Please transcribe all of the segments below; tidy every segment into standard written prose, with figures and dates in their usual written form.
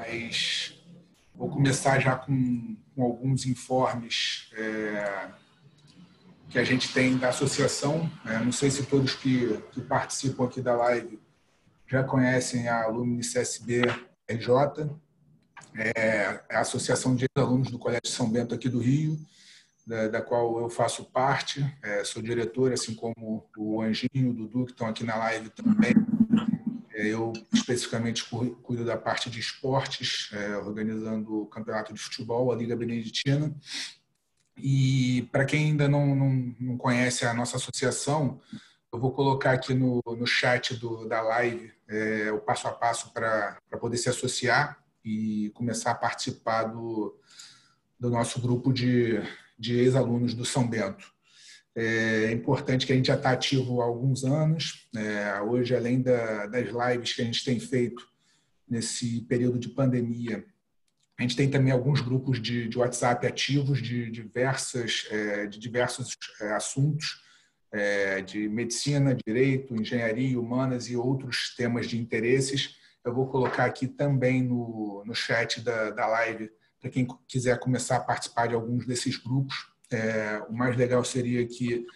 mas vou começar já com alguns informes que a gente tem da associação. Não sei se todos que participam aqui da live já conhecem a Alumni CSB RJ, a Associação de Alunos do Colégio São Bento aqui do Rio, da qual eu faço parte. Sou diretor, assim como o Anjinho, o Dudu, que estão aqui na live também. Eu, especificamente, cuido da parte de esportes, organizando o campeonato de futebol, a Liga Beneditina. E, para quem ainda não conhece a nossa associação, eu vou colocar aqui no chat da live o passo a passo para poder se associar e começar a participar do nosso grupo de ex-alunos do São Bento. É importante que a gente já está ativo há alguns anos. Hoje, além das lives que a gente tem feito nesse período de pandemia, a gente tem também alguns grupos de WhatsApp ativos de diversos assuntos, de medicina, direito, engenharia, humanas e outros temas de interesses. Eu vou colocar aqui também no chat da live para quem quiser começar a participar de alguns desses grupos. O mais legal seria que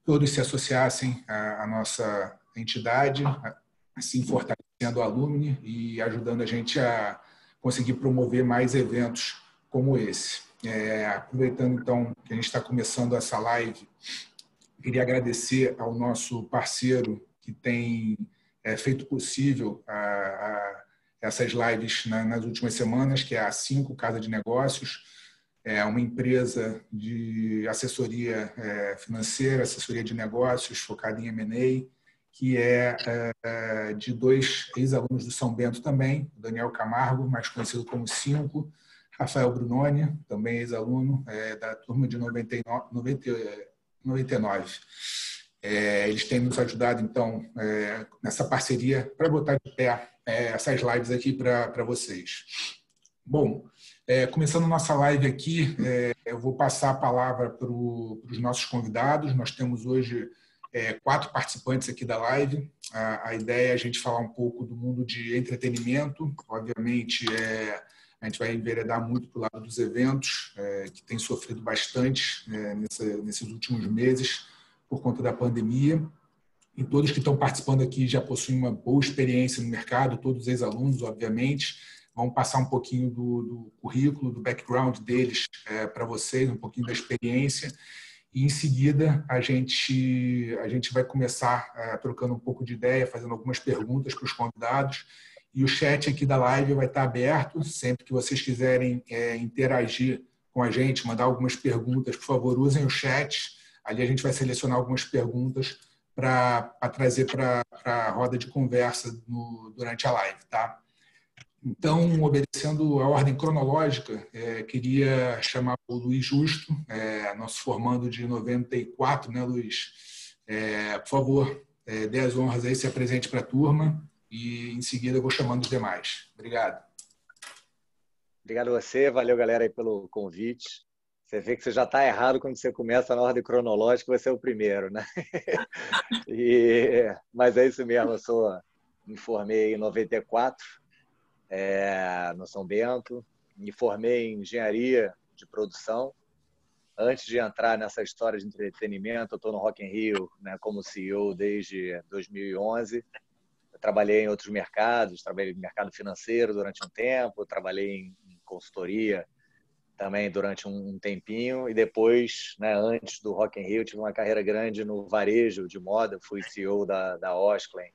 todos se associassem à nossa entidade, assim fortalecendo o Alumni e ajudando a gente a conseguir promover mais eventos como esse. Aproveitando, então, que a gente está começando essa live, queria agradecer ao nosso parceiro que tem feito possível essas lives nas últimas semanas, que é a A5 Casa de Negócios. É uma empresa de assessoria financeira, assessoria de negócios, focada em M&A, que é de dois ex-alunos do São Bento também, Daniel Camargo, mais conhecido como Cinco, Rafael Brunoni, também ex-aluno da turma de 99. Eles têm nos ajudado, então, nessa parceria para botar de pé essas lives aqui para vocês. Bom, começando nossa live aqui, eu vou passar a palavra para os nossos convidados. Nós temos hoje 4 participantes aqui da live. A ideia é a gente falar um pouco do mundo de entretenimento. Obviamente, a gente vai enveredar muito para o lado dos eventos, que tem sofrido bastante nesses últimos meses por conta da pandemia. E todos que estão participando aqui já possuem uma boa experiência no mercado, todos os ex-alunos, obviamente. Vamos passar um pouquinho do currículo, do background deles para vocês, um pouquinho da experiência. E, em seguida, a gente vai começar trocando um pouco de ideia, fazendo algumas perguntas para os convidados. E o chat aqui da live vai estar aberto. Sempre que vocês quiserem interagir com a gente, mandar algumas perguntas, por favor, usem o chat. Ali a gente vai selecionar algumas perguntas para trazer para a roda de conversa durante a live, tá? Então, obedecendo a ordem cronológica, queria chamar o Luiz Justo, nosso formando de 94, né, Luiz? Por favor, dê as honras aí, se apresente para a turma e, em seguida, eu vou chamando os demais. Obrigado. Obrigado a você, valeu, galera, aí pelo convite. Você vê que você já está errado quando você começa na ordem cronológica, você é o primeiro, né? Mas é isso mesmo, me formei em 94, no São Bento, me formei em engenharia de produção. Antes de entrar nessa história de entretenimento, eu estou no Rock in Rio, né, como CEO desde 2011. Eu trabalhei em outros mercados, trabalhei no mercado financeiro durante um tempo, trabalhei em consultoria também durante um tempinho, e depois, né, antes do Rock in Rio, tive uma carreira grande no varejo de moda, fui CEO da Osklen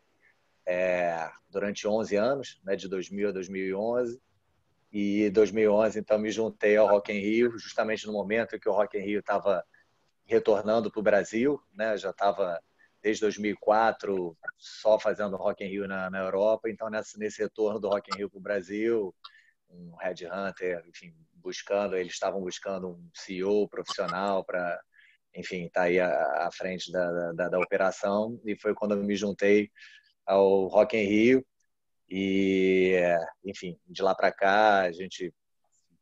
durante 11 anos, né, de 2000 a 2011, e em 2011, então, me juntei ao Rock in Rio, justamente no momento em que o Rock in Rio estava retornando para o Brasil, né, já estava desde 2004 só fazendo Rock in Rio na Europa, então nesse retorno do Rock in Rio para o Brasil, um headhunter, enfim, eles estavam buscando um CEO profissional para, enfim, estar aí à frente da operação, e foi quando eu me juntei ao Rock in Rio. E, enfim, de lá para cá a gente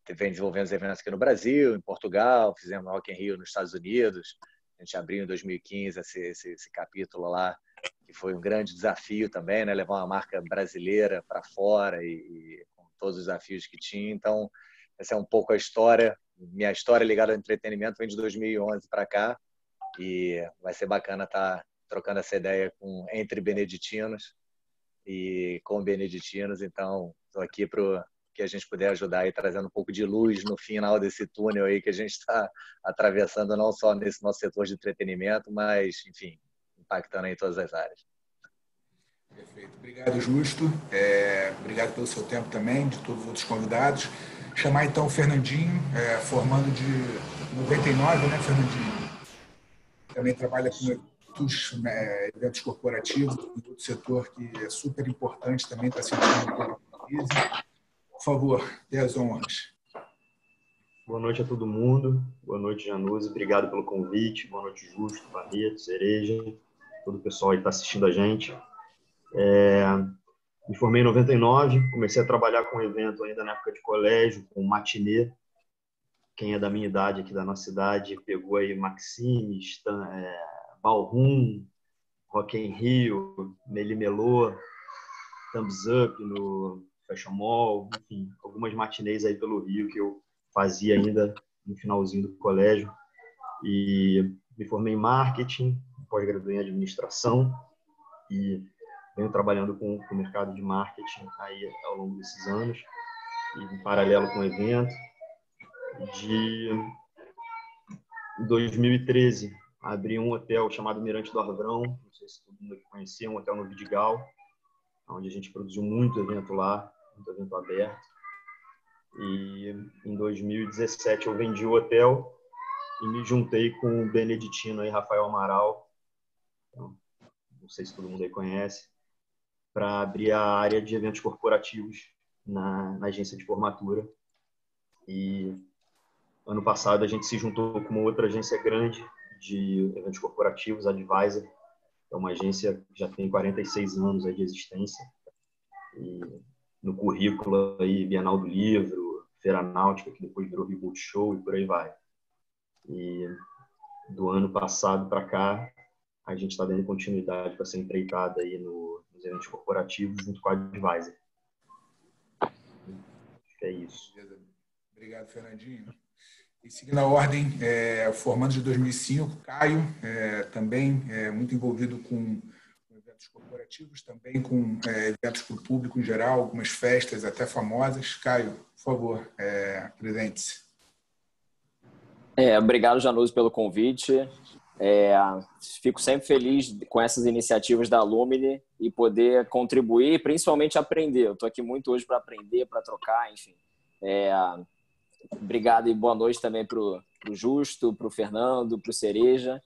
vem desenvolvendo eventos aqui no Brasil, em Portugal, fizemos Rock in Rio nos Estados Unidos, a gente abriu em 2015 esse capítulo lá, que foi um grande desafio também, né? Levar uma marca brasileira para fora e todos os desafios que tinha. Então, essa é um pouco a história. Minha história ligada ao entretenimento vem de 2011 para cá e vai ser bacana estar trocando essa ideia entre beneditinos e com beneditinos. Então, estou aqui para que a gente puder ajudar e trazendo um pouco de luz no final desse túnel aí que a gente está atravessando, não só nesse nosso setor de entretenimento, mas, enfim, impactando em todas as áreas. Perfeito. Obrigado, Justo. Obrigado pelo seu tempo também, de todos os outros convidados. Chamar então o Fernandinho, formando de 99, né, Fernandinho? Também trabalha com eventos corporativos, um outro setor que é super importante também, está sentindo um pouco a crise. Por favor, dê as honras. Boa noite a todo mundo. Boa noite, Januse. Obrigado pelo convite. Boa noite, Justo, Barreto, Cereja, todo o pessoal aí que está assistindo a gente. Me formei em 99, comecei a trabalhar com evento ainda na época de colégio, com matinê. Quem é da minha idade aqui da nossa cidade pegou aí Maximes, Ballroom, Rock in Rio, Melimelô, Thumbs Up no Fashion Mall, enfim, algumas matinês aí pelo Rio que eu fazia ainda no finalzinho do colégio. E me formei em marketing, pós-graduei em administração e venho trabalhando com o mercado de marketing aí ao longo desses anos e em paralelo com o evento. De 2013 abri um hotel chamado Mirante do Arvrão, não sei se todo mundo conhecia, um hotel no Vidigal, onde a gente produziu muito evento lá, muito evento aberto. E em 2017 eu vendi o hotel e me juntei com o beneditino aí, Rafael Amaral, então, não sei se todo mundo aí conhece, para abrir a área de eventos corporativos na agência de formatura. E ano passado a gente se juntou com uma outra agência grande de eventos corporativos, a Advisor. É uma agência que já tem 46 anos aí de existência. E no currículo aí, Bienal do Livro, Feira Náutica, que depois virou Rio Show e por aí vai. E do ano passado para cá, a gente está dando continuidade para essa empreitada aí nos eventos corporativos junto com a Advisor. Acho que é isso. Obrigado, Fernandinho. E seguindo a ordem, formando de 2005, Caio, também muito envolvido com eventos corporativos, também com eventos para o público em geral, algumas festas até famosas. Caio, por favor, apresente-se. Obrigado, Januse, pelo convite. Fico sempre feliz com essas iniciativas da Lumine e poder contribuir, principalmente aprender. Eu estou aqui muito hoje para aprender, para trocar, enfim. Obrigado e boa noite também para o Justo, para o Fernando, para o Cereja.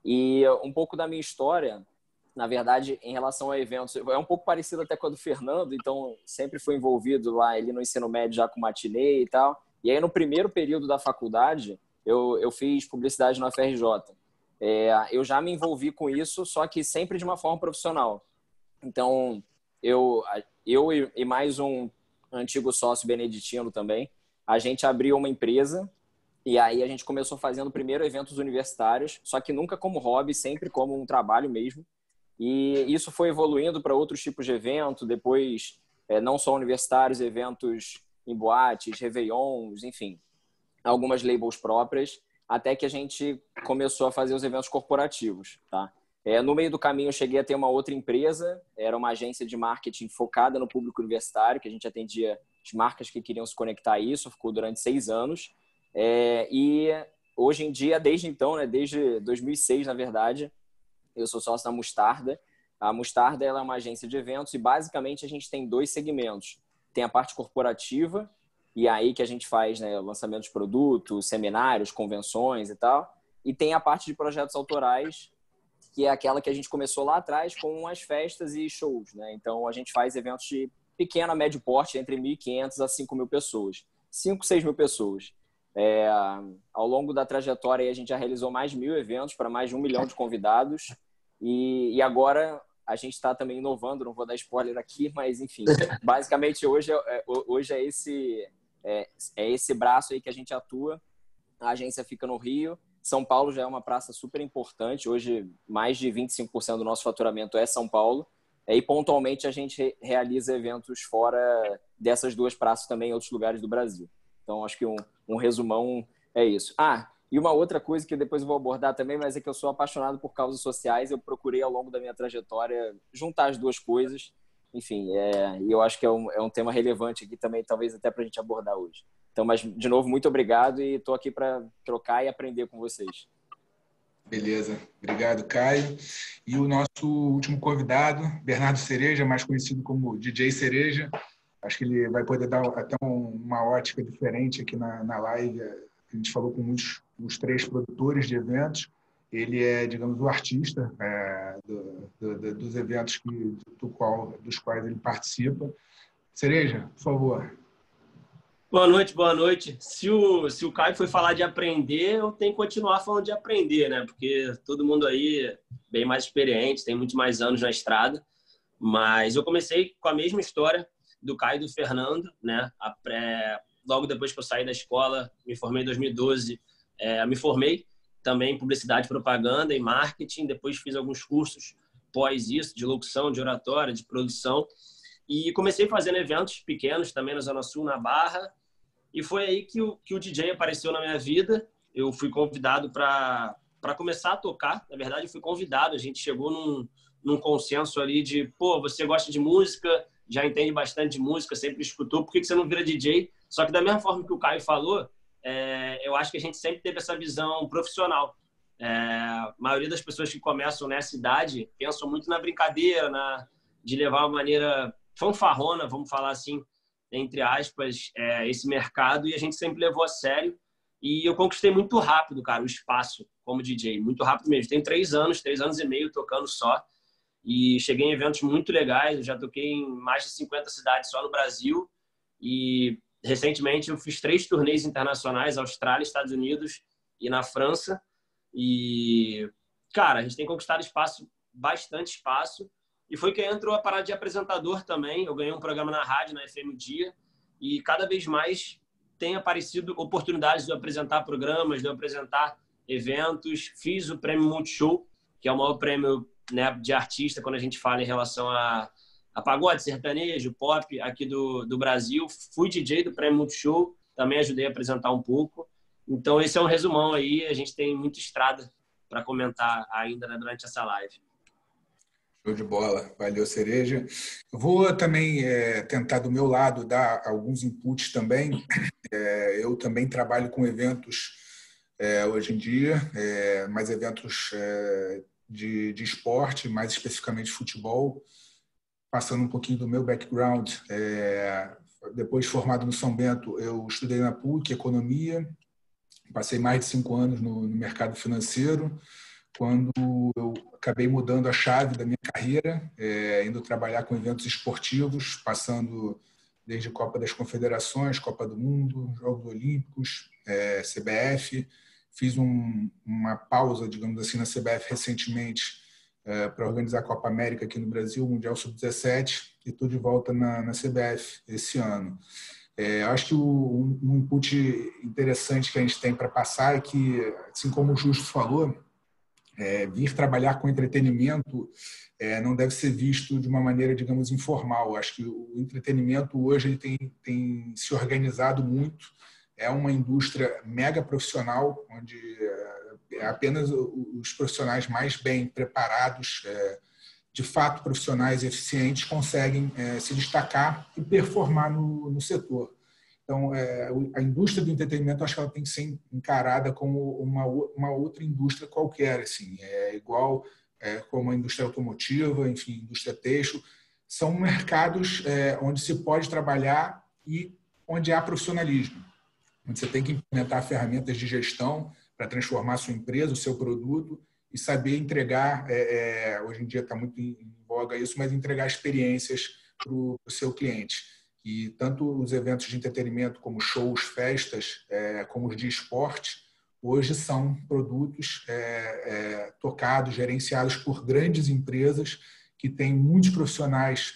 E um pouco da minha história, na verdade, em relação a eventos, é um pouco parecido até com a do Fernando, então sempre fui envolvido lá ali no ensino médio já com matinê e tal. E aí no primeiro período da faculdade, eu fiz publicidade na UFRJ. Eu já me envolvi com isso, só que sempre de uma forma profissional. Então, eu e mais um antigo sócio beneditino também, a gente abriu uma empresa e aí a gente começou fazendo primeiro eventos universitários, só que nunca como hobby, sempre como um trabalho mesmo. E isso foi evoluindo para outros tipos de evento, depois não só universitários, eventos em boates, réveillons, enfim, algumas labels próprias, até que a gente começou a fazer os eventos corporativos, tá? No meio do caminho eu cheguei a ter uma outra empresa, era uma agência de marketing focada no público universitário, que a gente atendia as marcas que queriam se conectar a isso, ficou durante 6 anos. E hoje em dia, desde então, né, desde 2006, na verdade, eu sou sócio da Mostarda. A Mostarda ela é uma agência de eventos e basicamente a gente tem 2 segmentos. Tem a parte corporativa, e aí que a gente faz, né, lançamento de produtos, seminários, convenções e tal. E tem a parte de projetos autorais, que é aquela que a gente começou lá atrás com as festas e shows, né? Então, a gente faz eventos de pequeno a médio porte, entre 1.500 a 5.000 pessoas. 5, 6.000 pessoas. Ao longo da trajetória, a gente já realizou mais de 1.000 eventos para mais de 1 milhão de convidados. E agora a gente está também inovando, não vou dar spoiler aqui, mas enfim, basicamente hoje é esse braço aí que a gente atua. A agência fica no Rio. São Paulo já é uma praça super importante. Hoje, mais de 25% do nosso faturamento é São Paulo. E pontualmente a gente realiza eventos fora dessas duas praças também em outros lugares do Brasil. Então, acho que um resumão é isso. E uma outra coisa que depois eu vou abordar também, mas é que eu sou apaixonado por causas sociais. Eu procurei, ao longo da minha trajetória, juntar as duas coisas. Enfim, e eu acho que é um tema relevante aqui também, talvez até para a gente abordar hoje. Então, mas, de novo, muito obrigado e estou aqui para trocar e aprender com vocês. Beleza. Obrigado, Caio. E o nosso último convidado, Bernardo Cereja, mais conhecido como DJ Cereja. Acho que ele vai poder dar até uma ótica diferente aqui na live. A gente falou com os 3 produtores de eventos. Ele é, digamos, o artista dos eventos dos quais ele participa. Cereja, por favor. Boa noite, boa noite. Se o Caio foi falar de aprender, eu tenho que continuar falando de aprender, né? Porque todo mundo aí é bem mais experiente, tem muito mais anos na estrada. Mas eu comecei com a mesma história do Caio e do Fernando, né? Logo depois que eu saí da escola, me formei em 2012, me formei também em publicidade, propaganda e marketing. Depois fiz alguns cursos pós isso, de locução, de oratória, de produção. E comecei fazendo eventos pequenos também na Zona Sul, na Barra. E foi aí que o DJ apareceu na minha vida. Eu fui convidado para começar a tocar. Na verdade, eu fui convidado. A gente chegou num consenso ali de, pô, você gosta de música, já entende bastante de música, sempre escutou, por que você não vira DJ? Só que da mesma forma que o Caio falou, eu acho que a gente sempre teve essa visão profissional. A maioria das pessoas que começam nessa idade pensam muito na brincadeira, de levar uma maneira fanfarrona, vamos falar assim, entre aspas, esse mercado, e a gente sempre levou a sério. E eu conquistei muito rápido, cara, o espaço como DJ, muito rápido mesmo. Tenho 3 anos e meio tocando só, e cheguei em eventos muito legais. Eu já toquei em mais de 50 cidades só no Brasil, e recentemente eu fiz 3 turnês internacionais, Austrália, Estados Unidos e na França. E, cara, a gente tem conquistado espaço, bastante espaço. E foi que entrou a parada de apresentador também. Eu ganhei um programa na rádio, na FM Dia, e cada vez mais tem aparecido oportunidades de eu apresentar programas, de eu apresentar eventos. Fiz o Prêmio Multishow, que é o maior prêmio, né, de artista quando a gente fala em relação a pagode, sertanejo, pop aqui do Brasil. Fui DJ do Prêmio Multishow, também ajudei a apresentar um pouco. Então, esse é um resumão aí. A gente tem muita estrada para comentar ainda, né, durante essa live. Show de bola. Valeu, Cereja. Eu vou também tentar, do meu lado, dar alguns inputs também. Eu também trabalho com eventos hoje em dia, mais eventos de esporte, mais especificamente futebol. Passando um pouquinho do meu background, depois de formado no São Bento, eu estudei na PUC, Economia. Passei mais de 5 anos no mercado financeiro, quando eu acabei mudando a chave da minha carreira, indo trabalhar com eventos esportivos, passando desde Copa das Confederações, Copa do Mundo, Jogos Olímpicos, CBF. Fiz uma pausa, digamos assim, na CBF recentemente para organizar a Copa América aqui no Brasil, Mundial Sub-17, e estou de volta na CBF esse ano. Acho que um input interessante que a gente tem para passar é que, assim como o Justo falou, vir trabalhar com entretenimento não deve ser visto de uma maneira, digamos, informal. Acho que o entretenimento hoje ele tem se organizado muito. É uma indústria mega profissional, onde apenas os profissionais mais bem preparados, de fato profissionais eficientes, conseguem se destacar e performar no setor. Então, a indústria do entretenimento, acho que ela tem que ser encarada como uma outra indústria qualquer, assim, igual como a indústria automotiva, enfim, indústria têxtil. São mercados onde se pode trabalhar e onde há profissionalismo, onde você tem que implementar ferramentas de gestão para transformar a sua empresa, o seu produto, e saber entregar, hoje em dia está muito em voga isso, mas entregar experiências para o seu cliente. E tanto os eventos de entretenimento, como shows, festas, como os de esporte, hoje são produtos tocados, gerenciados por grandes empresas que têm muitos profissionais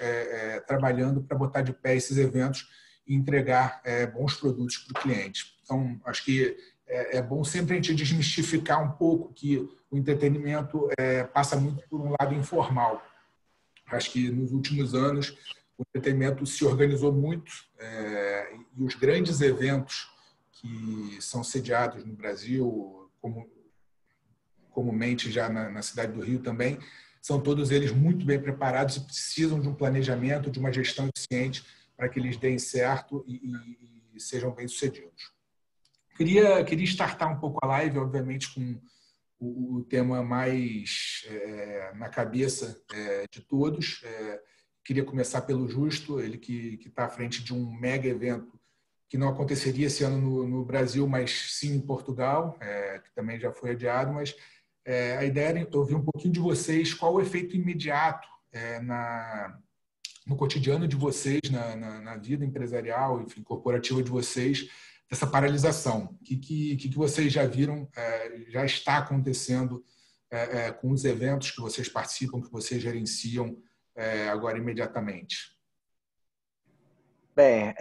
trabalhando para botar de pé esses eventos e entregar bons produtos para o cliente. Então, acho que é bom sempre a gente desmistificar um pouco que o entretenimento passa muito por um lado informal. Acho que nos últimos anos o entretenimento se organizou muito e os grandes eventos que são sediados no Brasil, comumente já na cidade do Rio também, são todos eles muito bem preparados e precisam de um planejamento, de uma gestão eficiente para que eles deem certo e sejam bem-sucedidos. Queria startar um pouco a live, obviamente, com o tema mais na cabeça de todos. Queria começar pelo Justo, ele que está à frente de um mega evento que não aconteceria esse ano no Brasil, mas sim em Portugal, que também já foi adiado, mas a ideia era ouvir um pouquinho de vocês, qual o efeito imediato no cotidiano de vocês, na vida empresarial, enfim, corporativa de vocês, dessa paralisação. O que vocês já viram, já está acontecendo com os eventos que vocês participam, que vocês gerenciam agora imediatamente? Bem,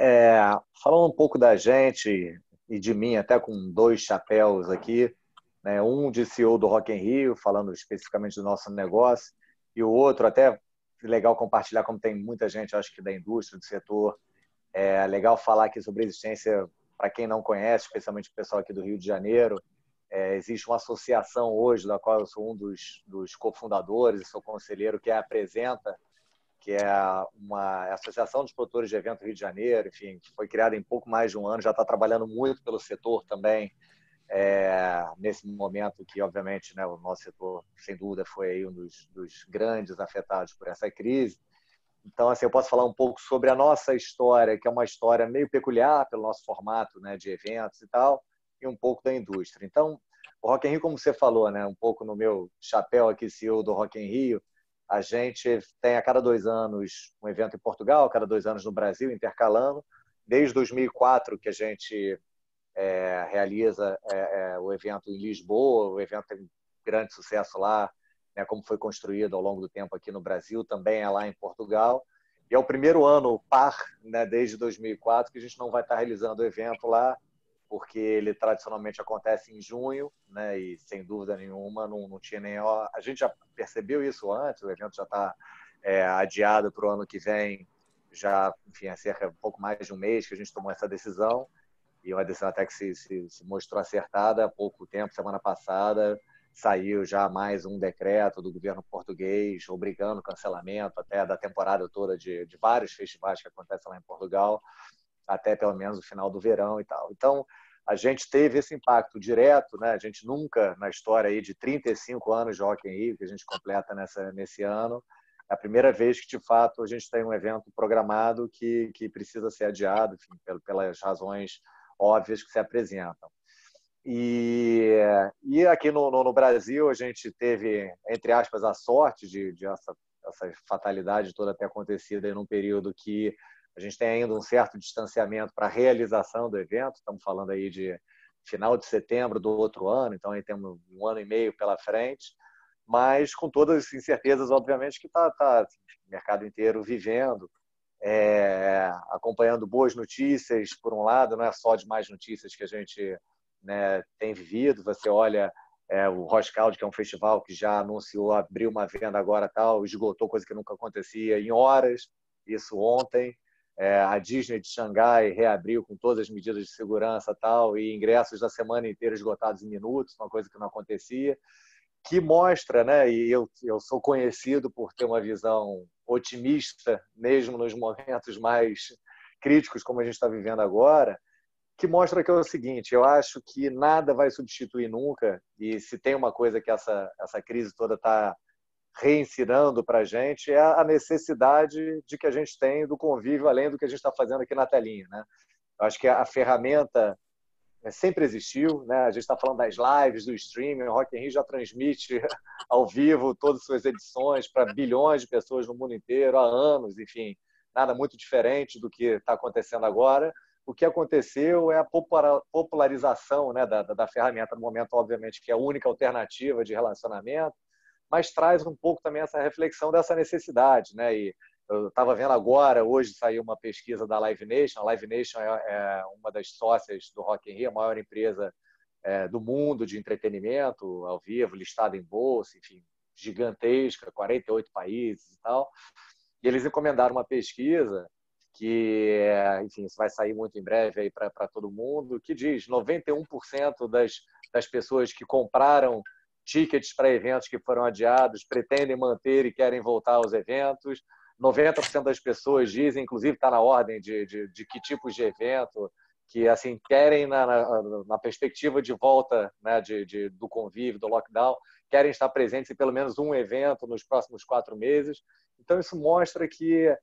falando um pouco da gente e de mim, até com 2 chapéus aqui, né? Um de CEO do Rock in Rio, falando especificamente do nosso negócio, e o outro, até legal compartilhar, como tem muita gente, acho que da indústria, do setor, é legal falar aqui sobre a existência, para quem não conhece, especialmente o pessoal aqui do Rio de Janeiro, existe uma associação hoje, da qual eu sou um dos cofundadores e sou conselheiro, que é a Apresenta, que é uma associação dos produtores de evento do Rio de Janeiro, enfim, que foi criada em pouco mais de um ano, já está trabalhando muito pelo setor também, nesse momento que, obviamente, né, o nosso setor, sem dúvida, foi aí um dos grandes afetados por essa crise. Então, assim, eu posso falar um pouco sobre a nossa história, que é uma história meio peculiar pelo nosso formato, né, de eventos e tal, e um pouco da indústria. Então, o Rock in Rio, como você falou, né, um pouco no meu chapéu aqui, CEO do Rock in Rio, a gente tem a cada 2 anos um evento em Portugal, a cada 2 anos no Brasil, intercalando. Desde 2004 que a gente realiza o evento em Lisboa, o evento tem grande sucesso lá, né, como foi construído ao longo do tempo aqui no Brasil, também é lá em Portugal. E é o primeiro ano par, né, desde 2004, que a gente não vai estar realizando o evento lá, porque ele tradicionalmente acontece em junho, né, e sem dúvida nenhuma não tinha nem... A gente já percebeu isso antes, o evento já está adiado para o ano que vem, já, enfim, há cerca de um pouco mais de um mês que a gente tomou essa decisão, e uma decisão até que se mostrou acertada há pouco tempo, semana passada, saiu já mais um decreto do governo português obrigando o cancelamento até da temporada toda de vários festivais que acontecem lá em Portugal, até pelo menos o final do verão e tal. Então, a gente teve esse impacto direto, né? A gente nunca, na história aí de 35 anos de Rock in Rio, que a gente completa nesse ano, é a primeira vez que, de fato, a gente tem um evento programado que precisa ser adiado, enfim, pelas razões óbvias que se apresentam. E aqui no Brasil a gente teve, entre aspas, a sorte de essa fatalidade toda ter acontecido em um período que a gente tem ainda um certo distanciamento para a realização do evento. Estamos falando aí de final de setembro do outro ano, então aí temos 1 ano e meio pela frente, mas com todas as incertezas, obviamente, que está o mercado inteiro vivendo, acompanhando boas notícias, por um lado, não é só de mais notícias que a gente, né, tem vivido. Você olha o Roskilde, que é um festival que já anunciou abrir uma venda agora, tal, esgotou, coisa que nunca acontecia em horas, isso ontem. A Disney de Xangai reabriu com todas as medidas de segurança, tal, e ingressos da semana inteira esgotados em minutos, uma coisa que não acontecia, que mostra, né, e eu sou conhecido por ter uma visão otimista, mesmo nos momentos mais críticos como a gente está vivendo agora, que mostra que é o seguinte: eu acho que nada vai substituir nunca, e se tem uma coisa que essa crise toda está reensinando para a gente, é a necessidade de que a gente tem do convívio, além do que a gente está fazendo aqui na telinha, né? Eu acho que a ferramenta sempre existiu, né? A gente está falando das lives, do streaming, o Rock in Rio já transmite ao vivo todas as suas edições para bilhões de pessoas no mundo inteiro há anos, enfim, nada muito diferente do que está acontecendo agora. O que aconteceu é a popularização, né, da ferramenta no momento, obviamente, que é a única alternativa de relacionamento, mas traz um pouco também essa reflexão dessa necessidade, né? E eu estava vendo agora, hoje saiu uma pesquisa da Live Nation. A Live Nation é uma das sócias do Rock in Rio, a maior empresa do mundo de entretenimento ao vivo, listada em bolsa, enfim, gigantesca, 48 países e tal. E eles encomendaram uma pesquisa que, enfim, isso vai sair muito em breve aí para todo mundo, que diz 91% das pessoas que compraram tickets para eventos que foram adiados pretendem manter e querem voltar aos eventos. 90% das pessoas dizem, inclusive está na ordem de que tipos de evento, que assim querem na perspectiva de volta, né, do convívio, do lockdown, querem estar presentes em pelo menos um evento nos próximos 4 meses. Então isso mostra que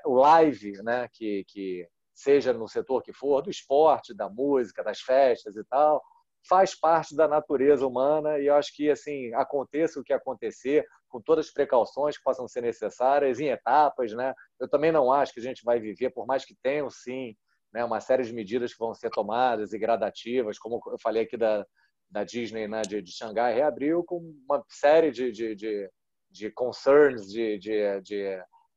o live, né, que seja no setor que for, do esporte, da música, das festas e tal, faz parte da natureza humana, e eu acho que assim aconteça o que acontecer, com todas as precauções que possam ser necessárias, em etapas, né? Eu também não acho que a gente vai viver, por mais que tenham sim, né, uma série de medidas que vão ser tomadas e gradativas, como eu falei aqui da Disney, né, de Xangai, reabriu com uma série de concerns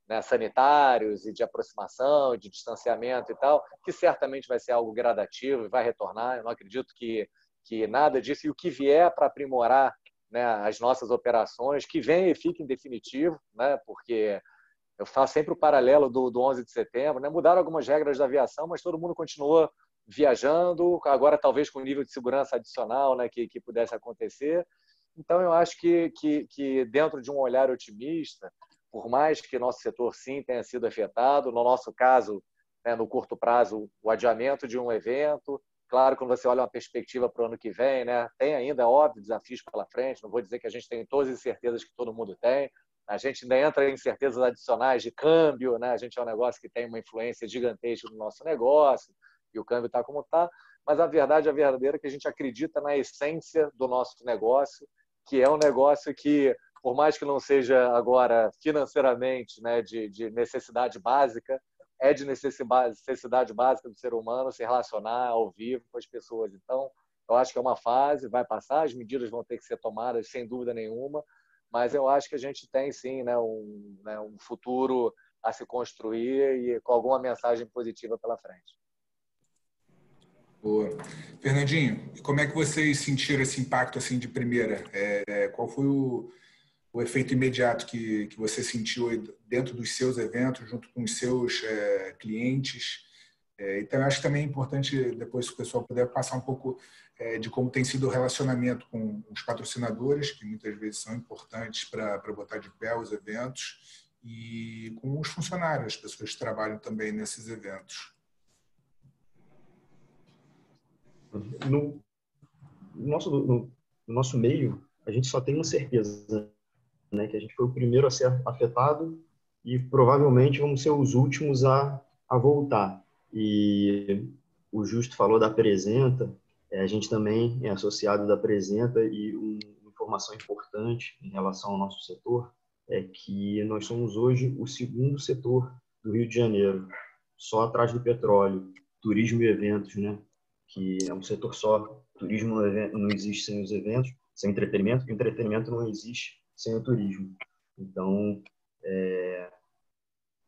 né, sanitários e de aproximação, de distanciamento e tal, que certamente vai ser algo gradativo e vai retornar. Eu não acredito que nada disso, e o que vier para aprimorar, né, as nossas operações, que venha e fique em definitivo, né, porque eu faço sempre o paralelo do 11 de setembro, né, mudaram algumas regras da aviação, mas todo mundo continuou viajando, agora talvez com um nível de segurança adicional, né, que pudesse acontecer. Então, eu acho que dentro de um olhar otimista, por mais que nosso setor sim tenha sido afetado, no nosso caso, né, no curto prazo, o adiamento de um evento. Claro, quando você olha uma perspectiva para o ano que vem, né, tem ainda, óbvio, desafios pela frente. Não vou dizer que a gente tem todas as incertezas que todo mundo tem. A gente ainda entra em incertezas adicionais de câmbio, né? A gente é um negócio que tem uma influência gigantesca no nosso negócio, e o câmbio está como está. Mas a verdade é verdadeira, que a gente acredita na essência do nosso negócio, que é um negócio que, por mais que não seja agora financeiramente, né, de necessidade básica, é de necessidade básica do ser humano se relacionar ao vivo com as pessoas. Então, eu acho que é uma fase, vai passar, as medidas vão ter que ser tomadas, sem dúvida nenhuma, mas eu acho que a gente tem, sim, né, um futuro a se construir e com alguma mensagem positiva pela frente. Boa. Fernandinho, como é que vocês sentiram esse impacto assim de primeira? Qual foi o efeito imediato que você sentiu dentro dos seus eventos, junto com os seus clientes? Então, eu acho que também é importante, depois, se o pessoal puder, passar um pouco de como tem sido o relacionamento com os patrocinadores, que muitas vezes são importantes para botar de pé os eventos, e com os funcionários, as pessoas que trabalham também nesses eventos. No nosso meio, a gente só tem uma certeza, né, que a gente foi o primeiro a ser afetado e provavelmente vamos ser os últimos a voltar. E o Justo falou da Apresenta, a gente também é associado da Apresenta, e uma informação importante em relação ao nosso setor é que nós somos hoje o segundo setor do Rio de Janeiro, só atrás do petróleo, turismo e eventos, né? Que é um setor só. Turismo não existe sem os eventos, sem entretenimento, e o entretenimento não existe sem o turismo. Então,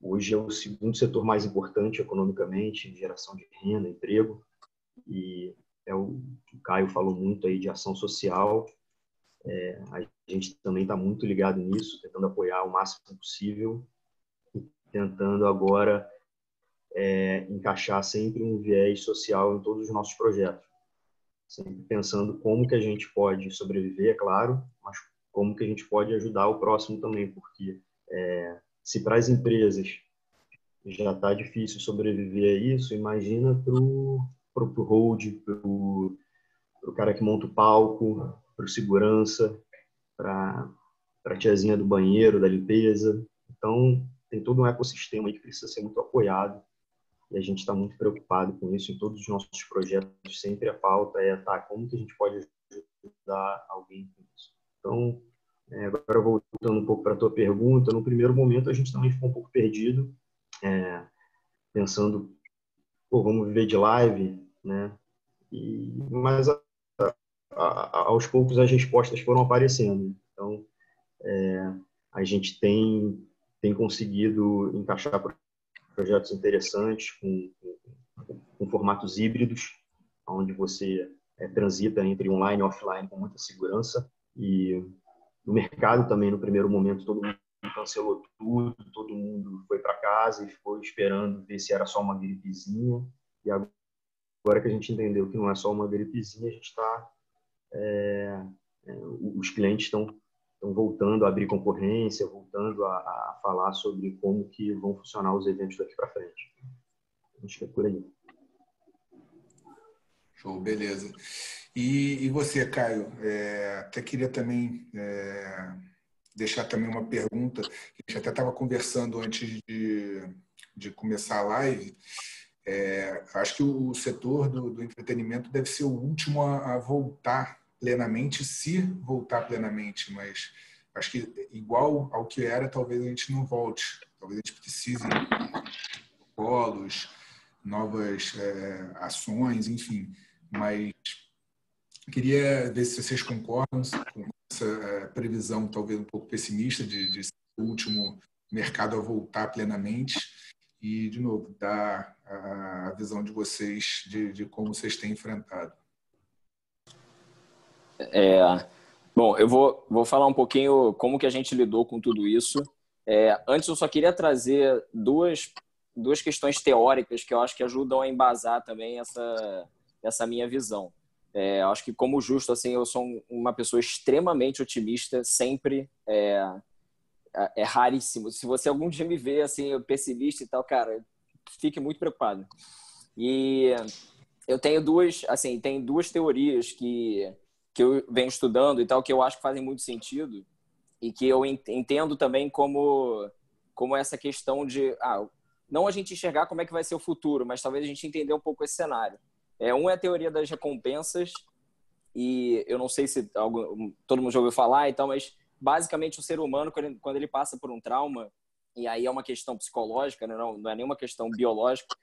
hoje é o segundo setor mais importante economicamente, em geração de renda, emprego, e o Caio falou muito aí de ação social. A gente também está muito ligado nisso, tentando apoiar o máximo possível, e tentando agora encaixar sempre um viés social em todos os nossos projetos. Sempre pensando como que a gente pode sobreviver, é claro, mas como que a gente pode ajudar o próximo também, porque se para as empresas já está difícil sobreviver a isso, imagina para o hold, para o cara que monta o palco, para o segurança, para a tiazinha do banheiro, da limpeza. Então, tem todo um ecossistema aí que precisa ser muito apoiado, e a gente está muito preocupado com isso em todos os nossos projetos. Sempre a pauta como que a gente pode ajudar alguém com isso. Então, agora voltando um pouco para a tua pergunta, no primeiro momento a gente também ficou um pouco perdido, pensando, vamos viver de live, né? Mas aos poucos as respostas foram aparecendo. Então, a gente tem conseguido encaixar projetos interessantes com formatos híbridos, onde você transita entre online e offline com muita segurança, e no mercado também, no primeiro momento, todo mundo cancelou tudo, todo mundo foi para casa e ficou esperando ver se era só uma gripezinha. E agora que a gente entendeu que não é só uma gripezinha, a gente está... os clientes estão voltando a abrir concorrência, voltando a falar sobre como que vão funcionar os eventos daqui para frente. Acho que é por aí. Show, beleza. E você, Caio, até queria também deixar também uma pergunta, que a gente até estava conversando antes de começar a live. Acho que o setor do entretenimento deve ser o último a voltar plenamente, se voltar plenamente, mas acho que igual ao que era, talvez a gente não volte. Talvez a gente precise de protocolos, novas ações, enfim. Mas queria ver se vocês concordam com essa previsão, talvez um pouco pessimista, de ser o último mercado a voltar plenamente. E, de novo, dar a visão de vocês de como vocês têm enfrentado. Bom, eu vou falar um pouquinho como que a gente lidou com tudo isso. Antes, eu só queria trazer duas questões teóricas que eu acho que ajudam a embasar também essa minha visão. Eu acho que, como justo, assim, eu sou uma pessoa extremamente otimista, sempre. É raríssimo. Se você algum dia me vê assim, pessimista e tal, cara, fique muito preocupado. E eu tenho duas teorias que eu venho estudando e tal, que eu acho que fazem muito sentido e que eu entendo também como essa questão de não a gente enxergar como é que vai ser o futuro, mas talvez a gente entender um pouco esse cenário. Um é a teoria das recompensas, e eu não sei se todo mundo já ouviu falar e tal, mas basicamente o ser humano, quando ele passa por um trauma, e aí é uma questão psicológica, não é nenhuma questão biológica,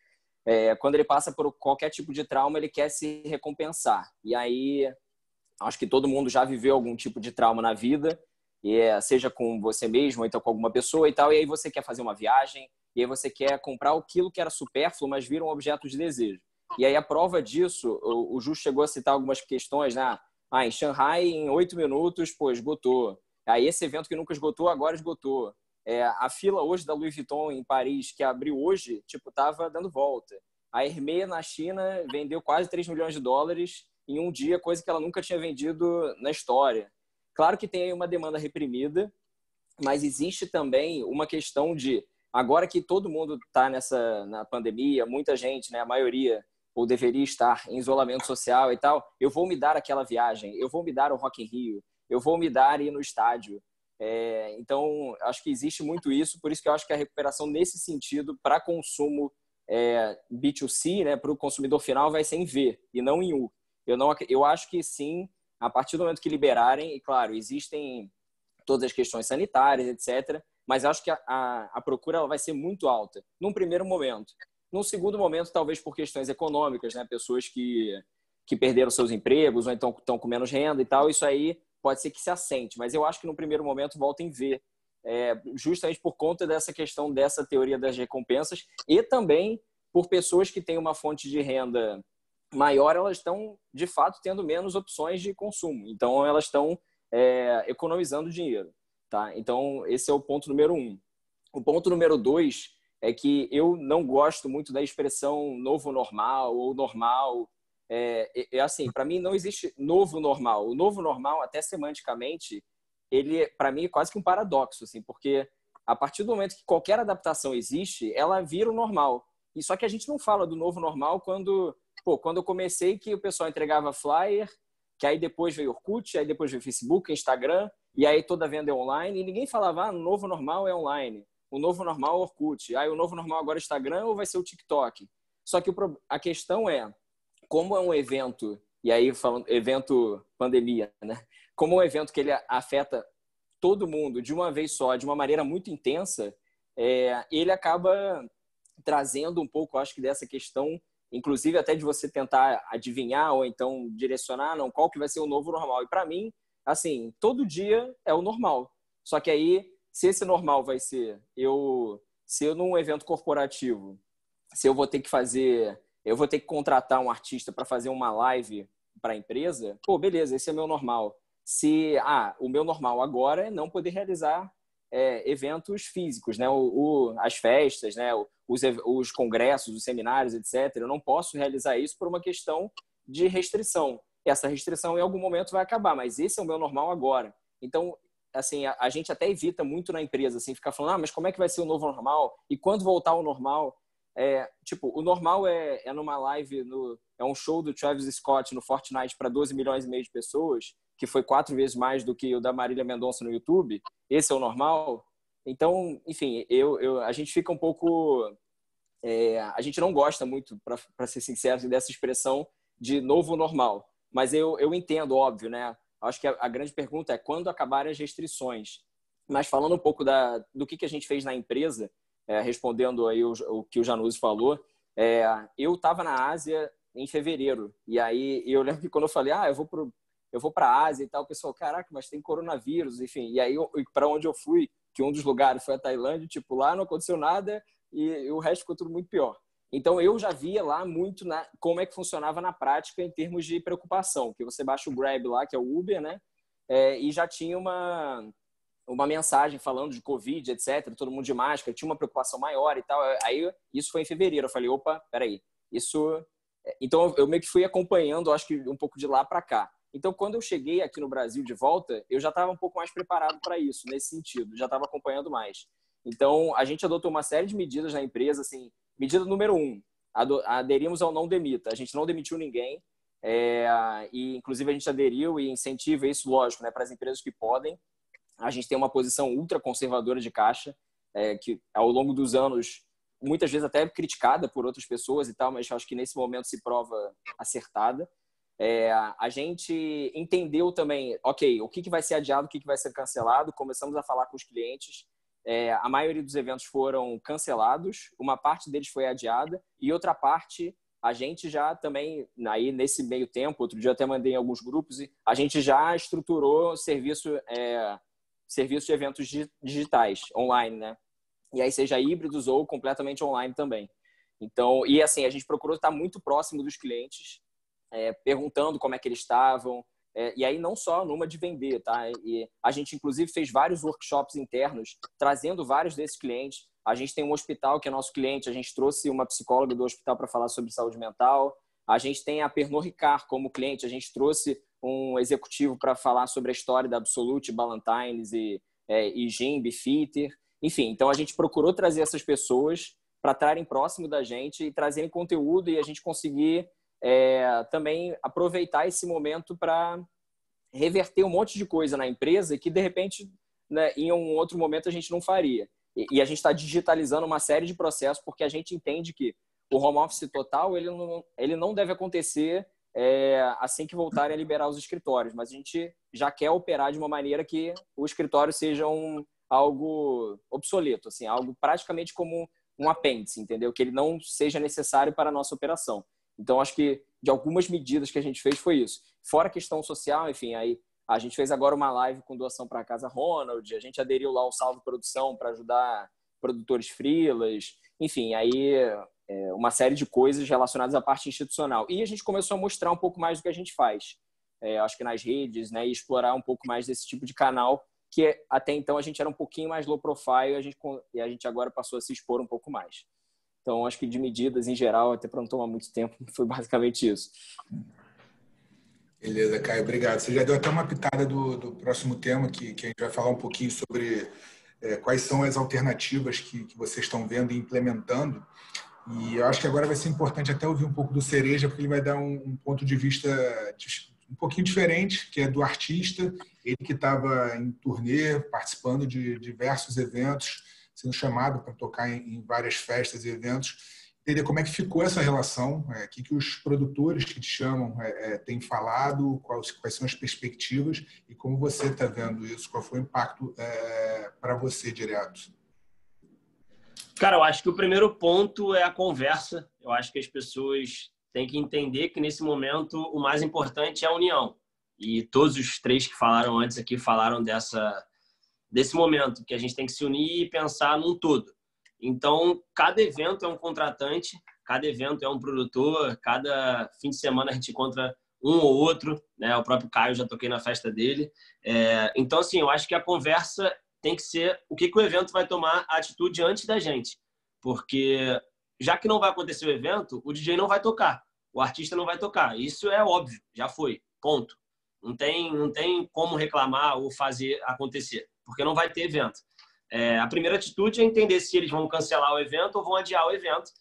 quando ele passa por qualquer tipo de trauma, ele quer se recompensar. E aí, acho que todo mundo já viveu algum tipo de trauma na vida, seja com você mesmo, ou então com alguma pessoa e tal, e aí você quer fazer uma viagem, e aí você quer comprar aquilo que era supérfluo, mas vira um objeto de desejo. E aí a prova disso, o Ju chegou a citar algumas questões, né? Em Shanghai, em 8 minutos, pô, esgotou. Aí esse evento que nunca esgotou, agora esgotou. A fila hoje da Louis Vuitton em Paris, que abriu hoje, tava dando volta. A Hermès na China vendeu quase 3 milhões de dólares em um dia, coisa que ela nunca tinha vendido na história. Claro que tem aí uma demanda reprimida, mas existe também uma questão de, agora que todo mundo está na pandemia, muita gente, né, a maioria, ou deveria estar em isolamento social e tal, eu vou me dar aquela viagem, eu vou me dar o Rock in Rio, eu vou me dar ir no estádio. Então, acho que existe muito isso, por isso que eu acho que a recuperação nesse sentido, para consumo B2C, né, para o consumidor final, vai ser em V e não em U. Eu acho que sim, a partir do momento que liberarem, e claro, existem todas as questões sanitárias, etc., mas acho que a procura ela vai ser muito alta, num primeiro momento. Num segundo momento, talvez por questões econômicas, né? Pessoas que perderam seus empregos ou então estão com menos renda e tal, isso aí pode ser que se assente, mas eu acho que no primeiro momento volta em V, justamente por conta dessa questão dessa teoria das recompensas e também por pessoas que têm uma fonte de renda maior, elas estão, de fato, tendo menos opções de consumo. Então, elas estão economizando dinheiro. Tá? Então, esse é o ponto número 1. O ponto número 2 é que eu não gosto muito da expressão novo normal ou normal. Assim, para mim não existe novo normal. O novo normal, até semanticamente, ele, para mim, é quase que um paradoxo, assim, porque a partir do momento que qualquer adaptação existe, ela vira o normal. E só que a gente não fala do novo normal quando eu comecei que o pessoal entregava flyer, que aí depois veio Orkut, aí depois veio Facebook, Instagram, e aí toda a venda é online, e ninguém falava, o novo normal é online. O novo normal é o Orkut. O novo normal agora é o Instagram ou vai ser o TikTok? Só que a questão é, como é um evento, e aí falando evento pandemia, né? Como é um evento que ele afeta todo mundo de uma vez só, de uma maneira muito intensa, ele acaba trazendo um pouco, acho que dessa questão, inclusive até de você tentar adivinhar ou então direcionar, qual que vai ser o novo normal. E para mim, assim, todo dia é o normal. Só que aí, se esse normal vai ser se eu num evento corporativo, se eu vou ter que contratar um artista para fazer uma live para a empresa, beleza, esse é meu normal. se o meu normal agora é não poder realizar eventos físicos, né? As festas, né? Os congressos, os seminários, etc. Eu não posso realizar isso por uma questão de restrição. Essa restrição em algum momento vai acabar, mas esse é o meu normal agora. Então, assim, a gente até evita muito na empresa, assim, ficar falando, mas como é que vai ser o novo normal? E quando voltar ao normal? O normal é numa live, é um show do Travis Scott no Fortnite para 12 milhões e meio de pessoas, que foi 4 vezes mais do que o da Marília Mendonça no YouTube. Esse é o normal? Então, enfim, a gente fica um pouco... a gente não gosta muito, para ser sincero, dessa expressão de novo normal. Mas eu entendo, óbvio, né? Acho que a grande pergunta é quando acabarem as restrições. Mas falando um pouco do que a gente fez na empresa, respondendo aí o que o Januzzi falou, eu estava na Ásia em fevereiro. E aí eu lembro que quando eu falei, eu vou para a Ásia e tal, o pessoal, caraca, mas tem coronavírus, enfim. E aí para onde eu fui, que um dos lugares foi a Tailândia, tipo, lá não aconteceu nada e o resto ficou tudo muito pior. Então, eu já via lá muito como é que funcionava na prática em termos de preocupação, que você baixa o Grab lá, que é o Uber, né? E já tinha uma mensagem falando de Covid, etc., todo mundo de máscara, tinha uma preocupação maior e tal. Aí, isso foi em fevereiro. Eu falei, opa, peraí, isso... Então, eu meio que fui acompanhando, acho que um pouco de lá para cá. Então, quando eu cheguei aqui no Brasil de volta, eu já estava um pouco mais preparado para isso, nesse sentido, já estava acompanhando mais. Então, a gente adotou uma série de medidas na empresa, assim, medida número 1, aderimos ao não demita. A gente não demitiu ninguém, e inclusive a gente aderiu e incentiva isso, lógico, né, para as empresas que podem. A gente tem uma posição ultra conservadora de caixa, que ao longo dos anos, muitas vezes até criticada por outras pessoas e tal, mas acho que nesse momento se prova acertada. A gente entendeu também, ok, o que vai ser adiado, o que vai ser cancelado, começamos a falar com os clientes. A maioria dos eventos foram cancelados, uma parte deles foi adiada e outra parte a gente já também, aí nesse meio tempo, outro dia eu até mandei em alguns grupos, a gente já estruturou serviço de eventos digitais, online, né? E aí seja híbridos ou completamente online também. Então, e assim, a gente procurou estar muito próximo dos clientes, perguntando como é que eles estavam, e aí não só numa de vender, tá? E a gente, inclusive, fez vários workshops internos, trazendo vários desses clientes. A gente tem um hospital que é nosso cliente, a gente trouxe uma psicóloga do hospital para falar sobre saúde mental. A gente tem a Pernod Ricard como cliente, a gente trouxe um executivo para falar sobre a história da Absolute, Ballantines e Jim Beefeater. Enfim, então a gente procurou trazer essas pessoas para estarem próximo da gente e trazerem conteúdo e a gente conseguir também aproveitar esse momento para reverter um monte de coisa na empresa que, de repente, né, em um outro momento a gente não faria. E a gente está digitalizando uma série de processos porque a gente entende que o home office total ele não deve acontecer assim que voltarem a liberar os escritórios, mas a gente já quer operar de uma maneira que o escritório seja algo obsoleto, assim, algo praticamente como um apêndice, entendeu? Que ele não seja necessário para a nossa operação. Então, acho que de algumas medidas que a gente fez foi isso. Fora a questão social, enfim, aí a gente fez agora uma live com doação para a Casa Ronald, a gente aderiu lá ao Salve Produção para ajudar produtores freelas, enfim, aí uma série de coisas relacionadas à parte institucional. E a gente começou a mostrar um pouco mais do que a gente faz, acho que nas redes, né, e explorar um pouco mais desse tipo de canal, que até então a gente era um pouquinho mais low profile e a gente agora passou a se expor um pouco mais. Então, acho que de medidas em geral, até para não tomar muito tempo, foi basicamente isso. Beleza, Caio, obrigado. Você já deu até uma pitada do próximo tema, que a gente vai falar um pouquinho sobre quais são as alternativas que vocês estão vendo e implementando. E eu acho que agora vai ser importante até ouvir um pouco do Cereja, porque ele vai dar um ponto de vista um pouquinho diferente, que é do artista, ele que estava em turnê, participando de diversos eventos, sendo chamado para tocar em várias festas e eventos. Entender como é que ficou essa relação, o que os produtores que te chamam têm falado, quais são as perspectivas e como você está vendo isso, qual foi o impacto para você direto. Cara, eu acho que o primeiro ponto é a conversa. Eu acho que as pessoas têm que entender que nesse momento o mais importante é a união. E todos os três que falaram antes aqui falaram desse momento, que a gente tem que se unir e pensar num todo. Então, cada evento é um contratante, cada evento é um produtor, cada fim de semana a gente encontra um ou outro, né? O próprio Caio, já toquei na festa dele. Então, assim, eu acho que a conversa tem que ser o que o evento vai tomar a atitude antes da gente. Porque já que não vai acontecer o evento, o DJ não vai tocar, o artista não vai tocar. Isso é óbvio, já foi, ponto. Não tem como reclamar ou fazer acontecer, porque não vai ter evento. A primeira atitude é entender se eles vão cancelar o evento ou vão adiar o evento,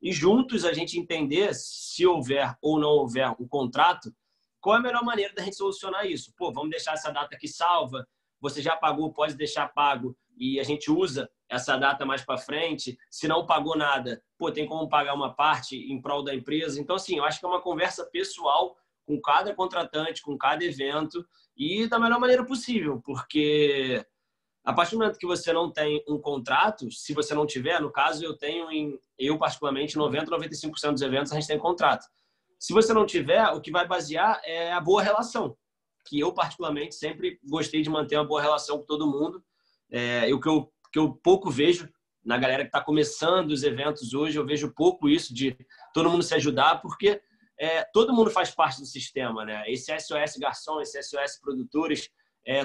e juntos a gente entender, se houver ou não houver o contrato, qual é a melhor maneira da gente solucionar isso. Pô, vamos deixar essa data aqui salva, você já pagou, pode deixar pago, e a gente usa essa data mais para frente. Se não pagou nada, pô, tem como pagar uma parte em prol da empresa. Então, assim, eu acho que é uma conversa pessoal com cada contratante, com cada evento, e da melhor maneira possível, porque a partir do momento que você não tem um contrato, se você não tiver, no caso, eu particularmente, 90%, 95% dos eventos a gente tem contrato. Se você não tiver, o que vai basear é a boa relação, que eu particularmente sempre gostei de manter uma boa relação com todo mundo. O que eu pouco vejo na galera que está começando os eventos hoje, eu vejo pouco isso de todo mundo se ajudar, porque todo mundo faz parte do sistema, né? Esse SOS Garçom, esse SOS Produtores,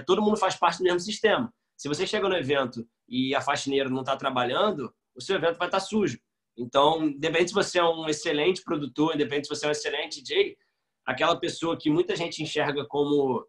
todo mundo faz parte do mesmo sistema. Se você chega no evento e a faxineira não está trabalhando, o seu evento vai estar sujo. Então, independente se você é um excelente produtor, independente se você é um excelente DJ, aquela pessoa que muita gente enxerga como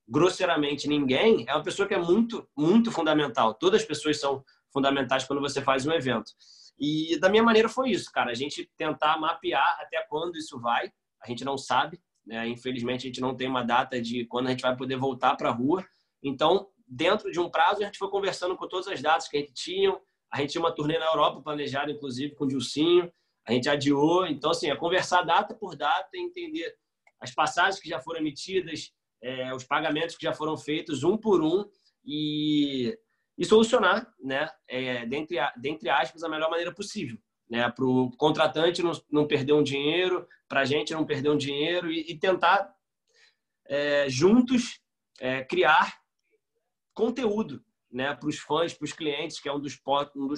grosseiramente ninguém, é uma pessoa que é muito, muito fundamental. Todas as pessoas são fundamentais quando você faz um evento. E da minha maneira foi isso, cara. A gente tentar mapear até quando isso vai. A gente não sabe, né? Infelizmente, a gente não tem uma data de quando a gente vai poder voltar para a rua. Então, dentro de um prazo, a gente foi conversando com todas as datas que a gente tinha. A gente tinha uma turnê na Europa planejada, inclusive, com o Dilcinho. A gente adiou. Então, assim, é conversar data por data e entender as passagens que já foram emitidas, os pagamentos que já foram feitos, um por um, e solucionar, né, dentre aspas, da melhor maneira possível, né, para o contratante não perder um dinheiro, para a gente não perder um dinheiro, e tentar, juntos, criar conteúdo, né, para os fãs, para os clientes, que é um dos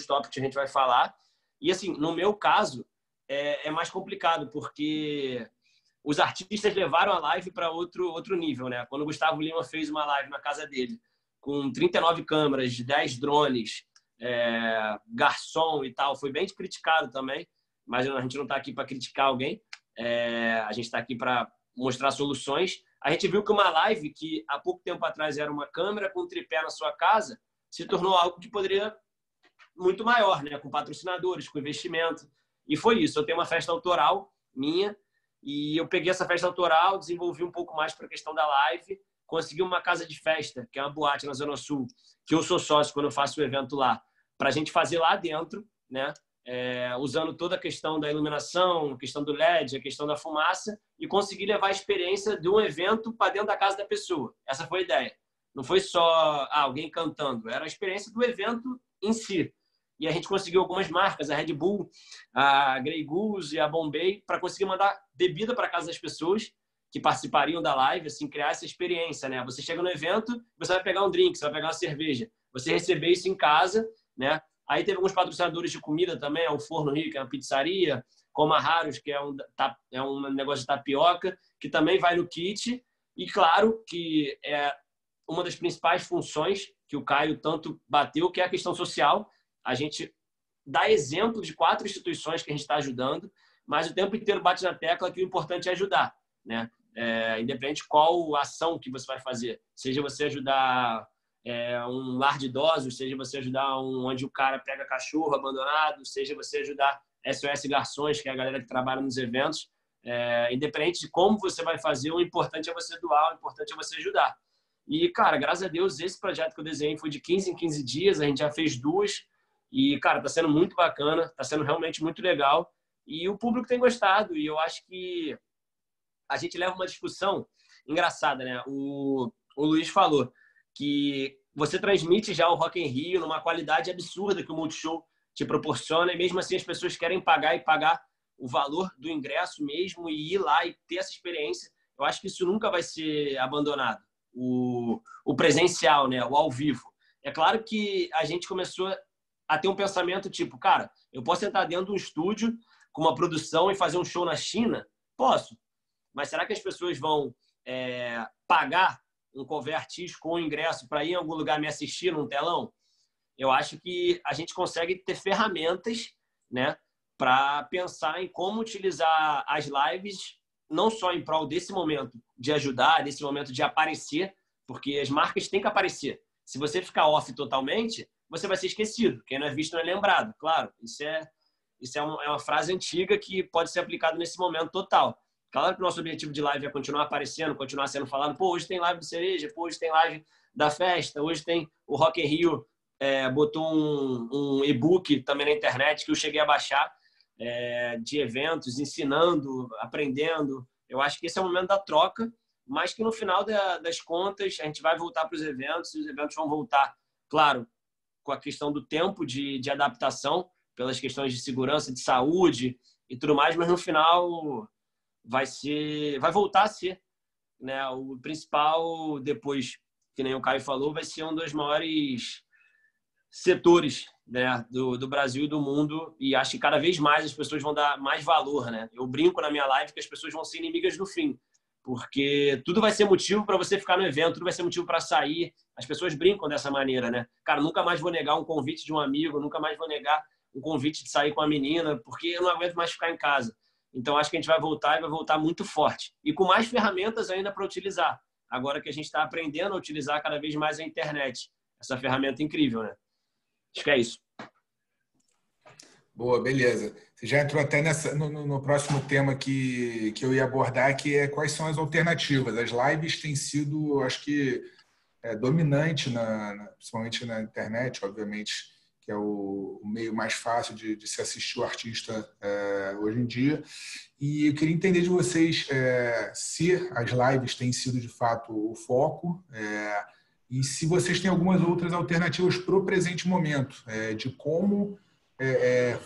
tópicos que a gente vai falar. E, assim, no meu caso, é mais complicado, porque os artistas levaram a live para outro nível, né? Quando o Gustavo Lima fez uma live na casa dele, com 39 câmeras, 10 drones, garçom e tal, foi bem criticado também, mas a gente não está aqui para criticar alguém, a gente está aqui para mostrar soluções. A gente viu que uma live que há pouco tempo atrás era uma câmera com um tripé na sua casa, se tornou algo que poderia muito maior, né? Com patrocinadores, com investimento. E foi isso. Eu tenho uma festa autoral minha, e eu peguei essa festa autoral, desenvolvi um pouco mais para a questão da live, consegui uma casa de festa, que é uma boate na Zona Sul, que eu sou sócio quando eu faço o evento lá, para a gente fazer lá dentro, né? Usando toda a questão da iluminação, a questão do LED, a questão da fumaça, e conseguir levar a experiência de um evento para dentro da casa da pessoa. Essa foi a ideia. Não foi só alguém cantando, era a experiência do evento em si. E a gente conseguiu algumas marcas, a Red Bull, a Grey Goose e a Bombay, para conseguir mandar bebida para casa das pessoas que participariam da live, assim, criar essa experiência, né? Você chega no evento, você vai pegar um drink, você vai pegar uma cerveja, você receber isso em casa, né? Aí teve alguns patrocinadores de comida também, o Forno Rio, que é uma pizzaria, como a Raros, que é um negócio de tapioca, que também vai no kit. E claro que é uma das principais funções que o Caio tanto bateu, que é a questão social. A gente dá exemplo de 4 instituições que a gente está ajudando, mas o tempo inteiro bate na tecla que o importante é ajudar, né? Independente de qual ação que você vai fazer, seja você ajudar um lar de idosos, seja você ajudar onde o cara pega cachorro abandonado, seja você ajudar SOS Garçons, que é a galera que trabalha nos eventos, independente de como você vai fazer, o importante é você doar, o importante é você ajudar. E, cara, graças a Deus, esse projeto que eu desenhei foi de 15 em 15 dias, a gente já fez 2, e, cara, tá sendo muito bacana, tá sendo realmente muito legal, e o público tem gostado, e eu acho que a gente leva uma discussão engraçada, né? O Luiz falou que você transmite já o Rock in Rio numa qualidade absurda que o Multishow te proporciona, e mesmo assim as pessoas querem pagar o valor do ingresso mesmo e ir lá e ter essa experiência. Eu acho que isso nunca vai ser abandonado, o presencial, né? O ao vivo. É claro que a gente começou a ter um pensamento tipo, cara, eu posso entrar dentro de um estúdio com uma produção e fazer um show na China? Posso. mas será que as pessoas vão pagar um cover X com o ingresso para ir em algum lugar me assistir num telão? Eu acho que a gente consegue ter ferramentas, né, para pensar em como utilizar as lives, não só em prol desse momento de ajudar, desse momento de aparecer, porque as marcas têm que aparecer. Se você ficar off totalmente, você vai ser esquecido. Quem não é visto não é lembrado. Claro, isso é uma frase antiga que pode ser aplicada nesse momento total. Claro que o nosso objetivo de live é continuar aparecendo, continuar sendo falado. Pô, hoje tem live do Cereja, pô, hoje tem live da festa, hoje tem o Rock in Rio, botou um e-book também na internet que eu cheguei a baixar, de eventos, ensinando, aprendendo. Eu acho que esse é o momento da troca, mas que no final das contas a gente vai voltar para os eventos, e os eventos vão voltar, claro, com a questão do tempo de adaptação, pelas questões de segurança, de saúde e tudo mais, mas no final vai voltar a ser, né, o principal, depois, que nem o Caio falou, vai ser um dos maiores setores, né, do Brasil e do mundo, e acho que cada vez mais as pessoas vão dar mais valor, né? Eu brinco na minha live que as pessoas vão ser inimigas do fim, porque tudo vai ser motivo para você ficar no evento, tudo vai ser motivo para sair. As pessoas brincam dessa maneira, né? Cara, nunca mais vou negar um convite de um amigo, nunca mais vou negar um convite de sair com a menina, porque eu não aguento mais ficar em casa. Então, acho que a gente vai voltar e vai voltar muito forte. E com mais ferramentas ainda para utilizar. Agora que a gente está aprendendo a utilizar cada vez mais a internet. Essa ferramenta incrível, né? Acho que é isso. Boa, beleza. Você já entrou até no próximo tema que eu ia abordar, que é quais são as alternativas. As lives têm sido, acho que, dominante, principalmente na internet, obviamente, que é o meio mais fácil de se assistir o artista hoje em dia. E eu queria entender de vocês se as lives têm sido, de fato, o foco, e se vocês têm algumas outras alternativas para o presente momento, de como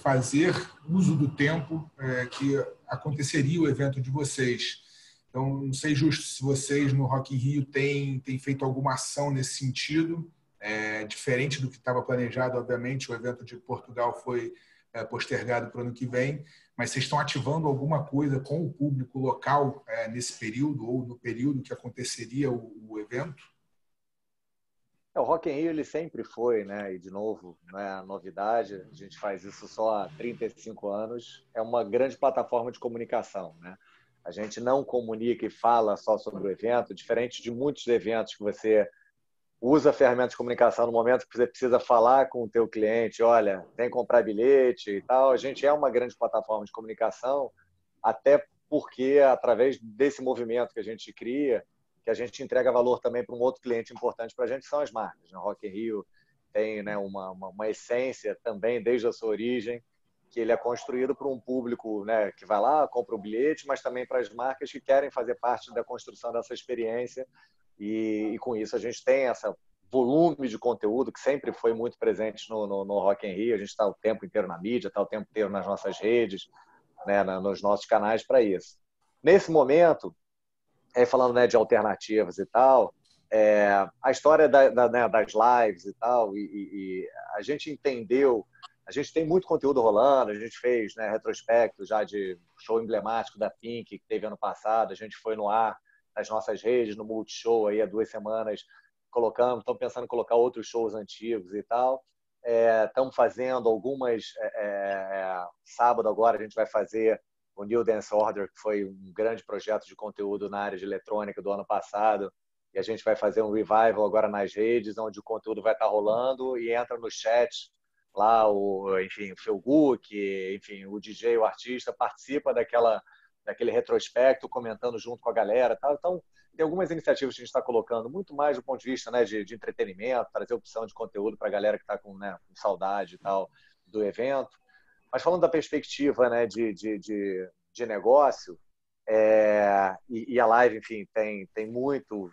fazer uso do tempo que aconteceria o evento de vocês. Então, não sei, Justo, se vocês no Rock in Rio têm feito alguma ação nesse sentido, diferente do que estava planejado. Obviamente, o evento de Portugal foi postergado para o ano que vem, mas vocês estão ativando alguma coisa com o público local nesse período ou no período que aconteceria o evento? O Rock in Rio ele sempre foi, né? E de novo, não é novidade, a gente faz isso só há 35 anos, é uma grande plataforma de comunicação, né? A gente não comunica e fala só sobre o evento, diferente de muitos eventos que você usa ferramentas de comunicação no momento que você precisa falar com o teu cliente, olha, tem que comprar bilhete e tal. A gente é uma grande plataforma de comunicação, até porque através desse movimento que a gente cria, que a gente entrega valor também para um outro cliente importante para a gente, são as marcas. O Rock in Rio tem, né, uma essência também, desde a sua origem, que ele é construído para um público, né, que vai lá, compra o bilhete, mas também para as marcas que querem fazer parte da construção dessa experiência. E com isso a gente tem esse volume de conteúdo que sempre foi muito presente no Rock in Rio. A gente está o tempo inteiro na mídia, está o tempo inteiro nas nossas redes, né, nos nossos canais para isso. Nesse momento, falando, né, de alternativas e tal, a história das lives e tal, e a gente entendeu, a gente tem muito conteúdo rolando, a gente fez, né, retrospecto já de show emblemático da Pink, que teve ano passado, a gente foi no ar nas nossas redes, no Multishow, aí há 2 semanas, estamos pensando em colocar outros shows antigos e tal. Estamos fazendo algumas, sábado agora a gente vai fazer o New Dance Order, que foi um grande projeto de conteúdo na área de eletrônica do ano passado, e a gente vai fazer um revival agora nas redes, onde o conteúdo vai estar rolando e entra no chat lá, o Phil Gook, enfim, o DJ, o artista, participa daquele retrospecto, comentando junto com a galera. Tá? Então, tem algumas iniciativas que a gente está colocando, muito mais do ponto de vista, né, de entretenimento, trazer opção de conteúdo para a galera que está com saudade e tal do evento. Mas falando da perspectiva, né, de negócio, e a live, enfim, tem muito,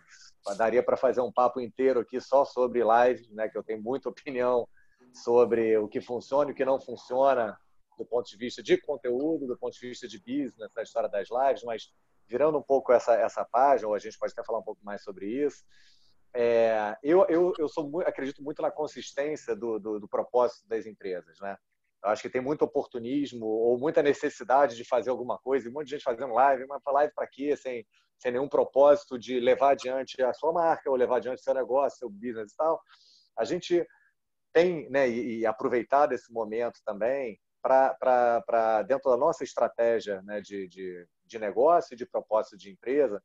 daria para fazer um papo inteiro aqui só sobre live, né, que eu tenho muita opinião sobre o que funciona e o que não funciona do ponto de vista de conteúdo, do ponto de vista de business, da história das lives, mas virando um pouco essa página, ou a gente pode até falar um pouco mais sobre isso. Eu acredito muito na consistência do propósito das empresas, né? Eu acho que tem muito oportunismo ou muita necessidade de fazer alguma coisa, e um monte de gente fazendo live, mas live para quê? Sem nenhum propósito de levar adiante a sua marca ou levar adiante seu negócio, seu business e tal. A gente tem, né, e aproveitar desse momento também para dentro da nossa estratégia, né, de negócio e de propósito de empresa.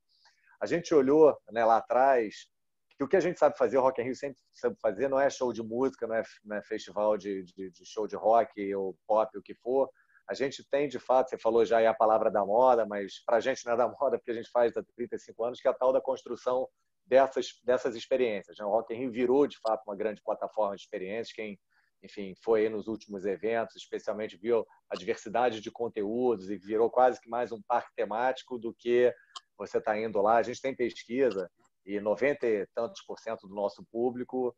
A gente olhou, né, lá atrás que o que a gente sabe fazer, o Rock in Rio sempre sabe fazer, não é show de música, não é festival de show de rock ou pop, o que for. A gente tem, de fato, você falou já aí a palavra da moda, mas para a gente não é da moda, porque a gente faz há 35 anos, que é a tal da construção dessas experiências. O Rock in Rio virou, de fato, uma grande plataforma de experiências. Quem, enfim, foi aí nos últimos eventos, especialmente viu a diversidade de conteúdos e virou quase que mais um parque temático do que você está indo lá. A gente tem pesquisa e 90 e tantos % do nosso público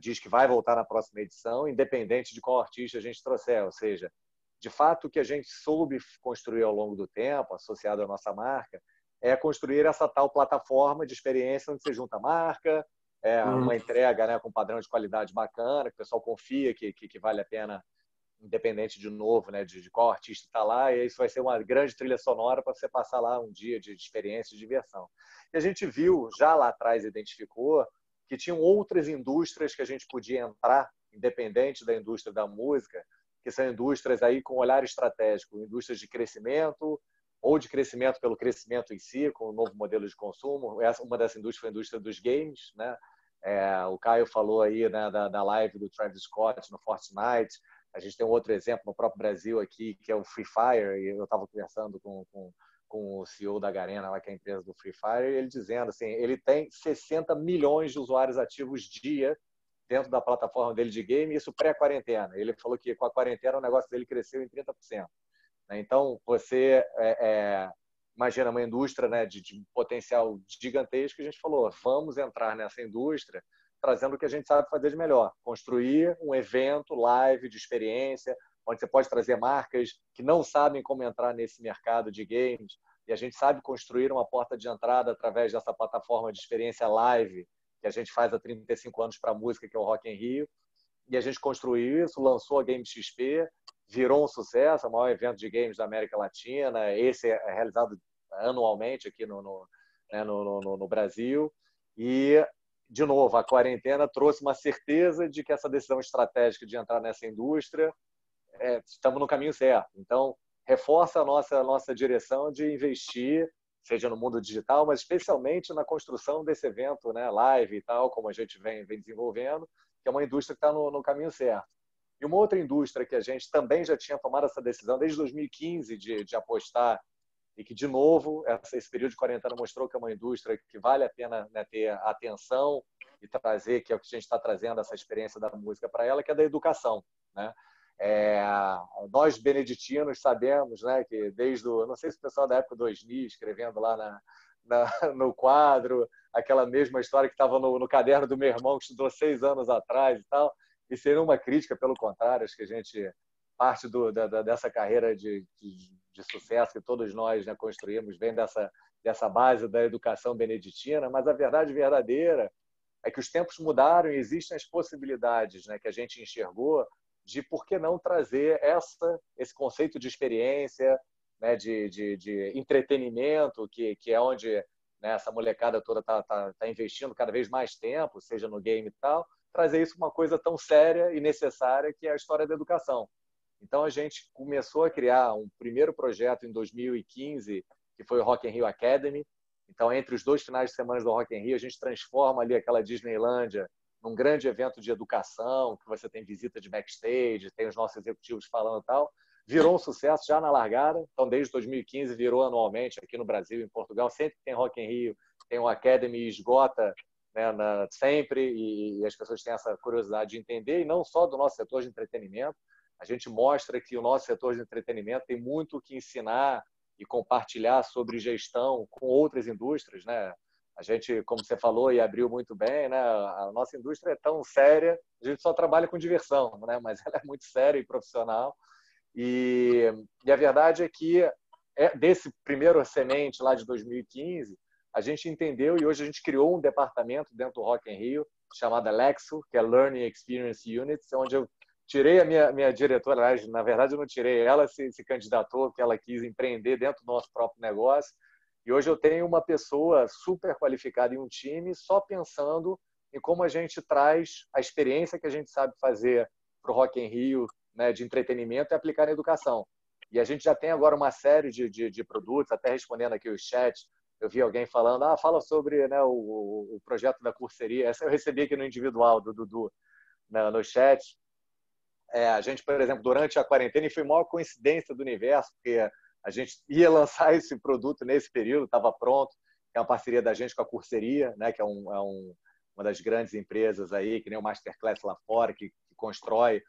diz que vai voltar na próxima edição, independente de qual artista a gente trouxer. Ou seja, de fato, o que a gente soube construir ao longo do tempo, associado à nossa marca, é construir essa tal plataforma de experiência onde você junta a marca, uma entrega, né, com padrão de qualidade bacana, que o pessoal confia que vale a pena, independente, de novo, né, de qual artista está lá, e isso vai ser uma grande trilha sonora para você passar lá um dia de experiência e diversão. E a gente viu, já lá atrás identificou, que tinham outras indústrias que a gente podia entrar, independente da indústria da música, que são indústrias aí com olhar estratégico, indústrias de crescimento, ou de crescimento pelo crescimento em si, com o novo modelo de consumo. Uma dessas indústrias foi a indústria dos games, né? O Caio falou aí, né, da live do Travis Scott no Fortnite. A gente tem um outro exemplo no próprio Brasil aqui, que é o Free Fire, e eu estava conversando com o CEO da Garena, lá, que é a empresa do Free Fire, e ele dizendo assim, ele tem 60 milhões de usuários ativos dia dentro da plataforma dele de game, isso pré-quarentena. Ele falou que com a quarentena o negócio dele cresceu em 30%. Então, você imagina uma indústria, né, de potencial gigantesco, e a gente falou, vamos entrar nessa indústria trazendo o que a gente sabe fazer de melhor. Construir um evento live de experiência, onde você pode trazer marcas que não sabem como entrar nesse mercado de games, e a gente sabe construir uma porta de entrada através dessa plataforma de experiência live que a gente faz há 35 anos para a música, que é o Rock in Rio. E a gente construiu isso, lançou a Game XP, virou um sucesso, o maior evento de games da América Latina. Esse é realizado anualmente aqui no Brasil. E, de novo, a quarentena trouxe uma certeza de que essa decisão estratégica de entrar nessa indústria, estamos no caminho certo. Então, reforça a nossa direção de investir, seja no mundo digital, mas especialmente na construção desse evento, né, live e tal, como a gente vem desenvolvendo, que é uma indústria que está no caminho certo. E uma outra indústria que a gente também já tinha tomado essa decisão desde 2015 de apostar, e que, de novo, esse período de quarentena mostrou que é uma indústria que vale a pena, né, ter atenção e trazer, que é o que a gente está trazendo, essa experiência da música para ela, que é da educação, né? Nós, beneditinos, sabemos, né, que não sei se o pessoal da época do Osni, escrevendo lá no quadro, aquela mesma história que estava no caderno do meu irmão, que estudou 6 anos atrás e tal, e seria uma crítica, pelo contrário, acho que a gente parte dessa carreira de sucesso que todos nós, né, construímos, vem dessa base da educação beneditina, mas a verdade verdadeira é que os tempos mudaram e existem as possibilidades, né, que a gente enxergou de por que não trazer esse conceito de experiência, né, de entretenimento, que é onde, né, essa molecada toda tá investindo cada vez mais tempo, seja no game e tal, trazer isso uma coisa tão séria e necessária que é a história da educação. Então, a gente começou a criar um primeiro projeto em 2015, que foi o Rock in Rio Academy. Então, entre os 2 finais de semana do Rock in Rio, a gente transforma ali aquela Disneylândia num grande evento de educação, que você tem visita de backstage, tem os nossos executivos falando e tal. Virou um sucesso já na largada. Então, desde 2015, virou anualmente aqui no Brasil, em Portugal. Sempre que tem Rock in Rio, tem o Academy e esgota, né, sempre, e as pessoas têm essa curiosidade de entender, e não só do nosso setor de entretenimento. A gente mostra que o nosso setor de entretenimento tem muito o que ensinar e compartilhar sobre gestão com outras indústrias, né? A gente, como você falou e abriu muito bem, né? A nossa indústria é tão séria, a gente só trabalha com diversão, né? Mas ela é muito séria e profissional. E a verdade é que desse primeiro semente lá de 2015, a gente entendeu e hoje a gente criou um departamento dentro do Rock in Rio chamado Lexo, que é Learning Experience Units, onde tirei a minha diretora, aliás, na verdade eu não tirei, ela se candidatou, porque ela quis empreender dentro do nosso próprio negócio. E hoje eu tenho uma pessoa super qualificada em um time só pensando em como a gente traz a experiência que a gente sabe fazer para o Rock in Rio, né, de entretenimento e aplicar na educação. E a gente já tem agora uma série de produtos, até respondendo aqui os chats, eu vi alguém falando, fala sobre, né, o projeto da curseria. Essa eu recebi aqui no individual do Dudu, no chat. A gente, por exemplo, durante a quarentena, e foi a maior coincidência do universo, porque a gente ia lançar esse produto nesse período, estava pronto, é uma parceria da gente com a Curseria, né, que é uma das grandes empresas aí, que nem o Masterclass lá fora, que constrói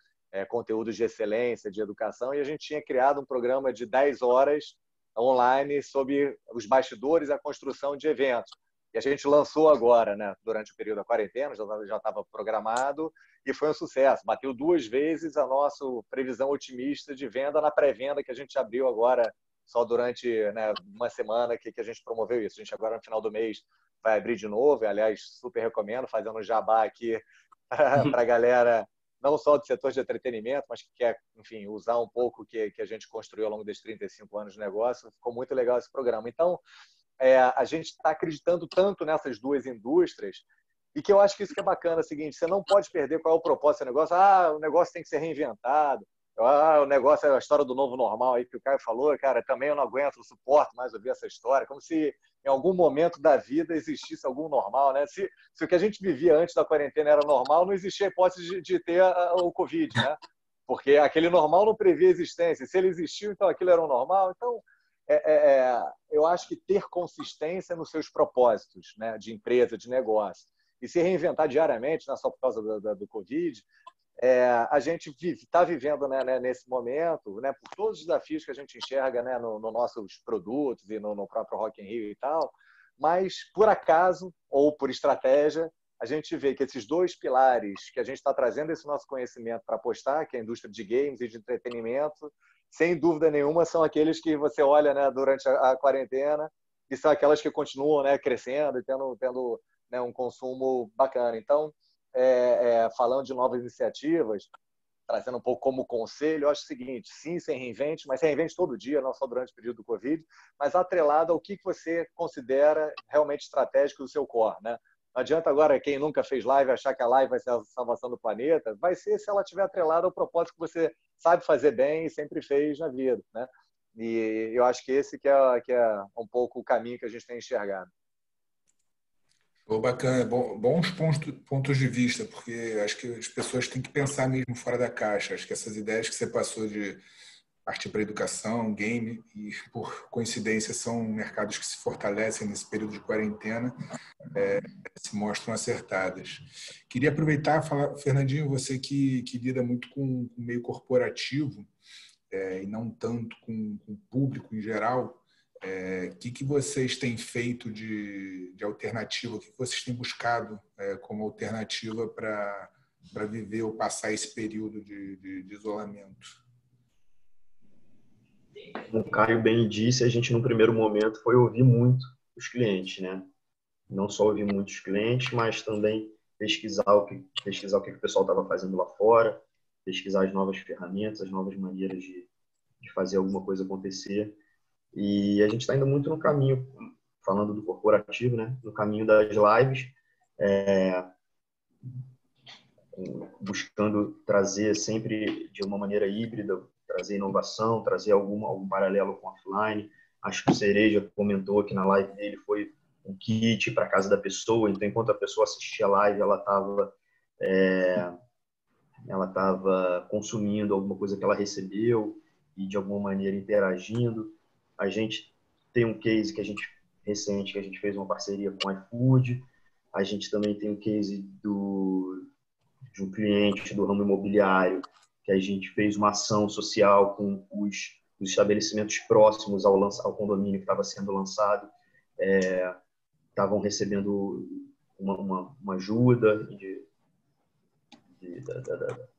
conteúdos de excelência, de educação, e a gente tinha criado um programa de 10 horas online sobre os bastidores e a construção de eventos. E a gente lançou agora, né, durante o período da quarentena, já estava programado, e foi um sucesso. Bateu 2 vezes a nossa previsão otimista de venda na pré-venda que a gente abriu agora, só durante, né, uma semana que a gente promoveu isso. A gente agora, no final do mês, vai abrir de novo. Aliás, super recomendo, fazendo um jabá aqui para a galera, não só do setor de entretenimento, mas que quer, enfim, usar um pouco o que a gente construiu ao longo desses 35 anos de negócio. Ficou muito legal esse programa. Então, a gente está acreditando tanto nessas duas indústrias, e que eu acho que isso que é bacana, é o seguinte, você não pode perder qual é o propósito do negócio. O negócio tem que ser reinventado. O negócio é a história do novo normal aí que o Caio falou. Cara, também eu não aguento, não suporto mais ouvir essa história. Como se em algum momento da vida existisse algum normal, né? Se o que a gente vivia antes da quarentena era normal, não existia a hipótese de ter o Covid, né? Porque aquele normal não previa existência. Se ele existiu, então aquilo era um normal. Então, eu acho que ter consistência nos seus propósitos, né, de empresa, de negócio, e se reinventar diariamente, não é só por causa do Covid, a gente está vivendo, né, nesse momento, né, por todos os desafios que a gente enxerga, né, nos nossos produtos e no próprio Rock in Rio e tal, mas por acaso ou por estratégia, a gente vê que esses 2 pilares que a gente está trazendo esse nosso conhecimento para apostar, que é a indústria de games e de entretenimento, sem dúvida nenhuma, são aqueles que você olha, né, durante a quarentena, e são aquelas que continuam, né, crescendo e tendo né, um consumo bacana. Então, falando de novas iniciativas, trazendo um pouco como conselho, eu acho o seguinte: sim, se reinvente, mas se reinvente todo dia, não só durante o período do Covid, mas atrelado ao que você considera realmente estratégico do seu core, né? Não adianta agora quem nunca fez live achar que a live vai ser a salvação do planeta. Vai ser se ela estiver atrelada ao propósito que você sabe fazer bem e sempre fez na vida, né? E eu acho que esse que é um pouco o caminho que a gente tem enxergado. Bacana, bons pontos de vista, porque acho que as pessoas têm que pensar mesmo fora da caixa. Acho que essas ideias que você passou de partir para educação, game, e por coincidência são mercados que se fortalecem nesse período de quarentena, se mostram acertadas. Queria aproveitar e falar, Fernandinho, você que lida muito com o meio corporativo e não tanto com o público em geral, o que vocês têm feito de alternativa, o que vocês têm buscado como alternativa para viver ou passar esse período de isolamento? Como o Caio bem disse, a gente no primeiro momento foi ouvir muito os clientes, né? Não só ouvir muitos clientes, mas também pesquisar o que o pessoal estava fazendo lá fora, pesquisar as novas ferramentas, as novas maneiras de fazer alguma coisa acontecer. E a gente está indo muito no caminho, falando do corporativo, né? No caminho das lives, buscando trazer sempre de uma maneira híbrida, trazer inovação, trazer algum paralelo com offline. Acho que o Cereja comentou que na live dele foi um kit para casa da pessoa, então enquanto a pessoa assistia a live, ela estava consumindo alguma coisa que ela recebeu e de alguma maneira interagindo. A gente tem um case recente que a gente fez uma parceria com o iFood. A gente também tem um case de um cliente do ramo imobiliário que a gente fez uma ação social com os estabelecimentos próximos ao condomínio que estava sendo lançado. Estavam recebendo uma ajuda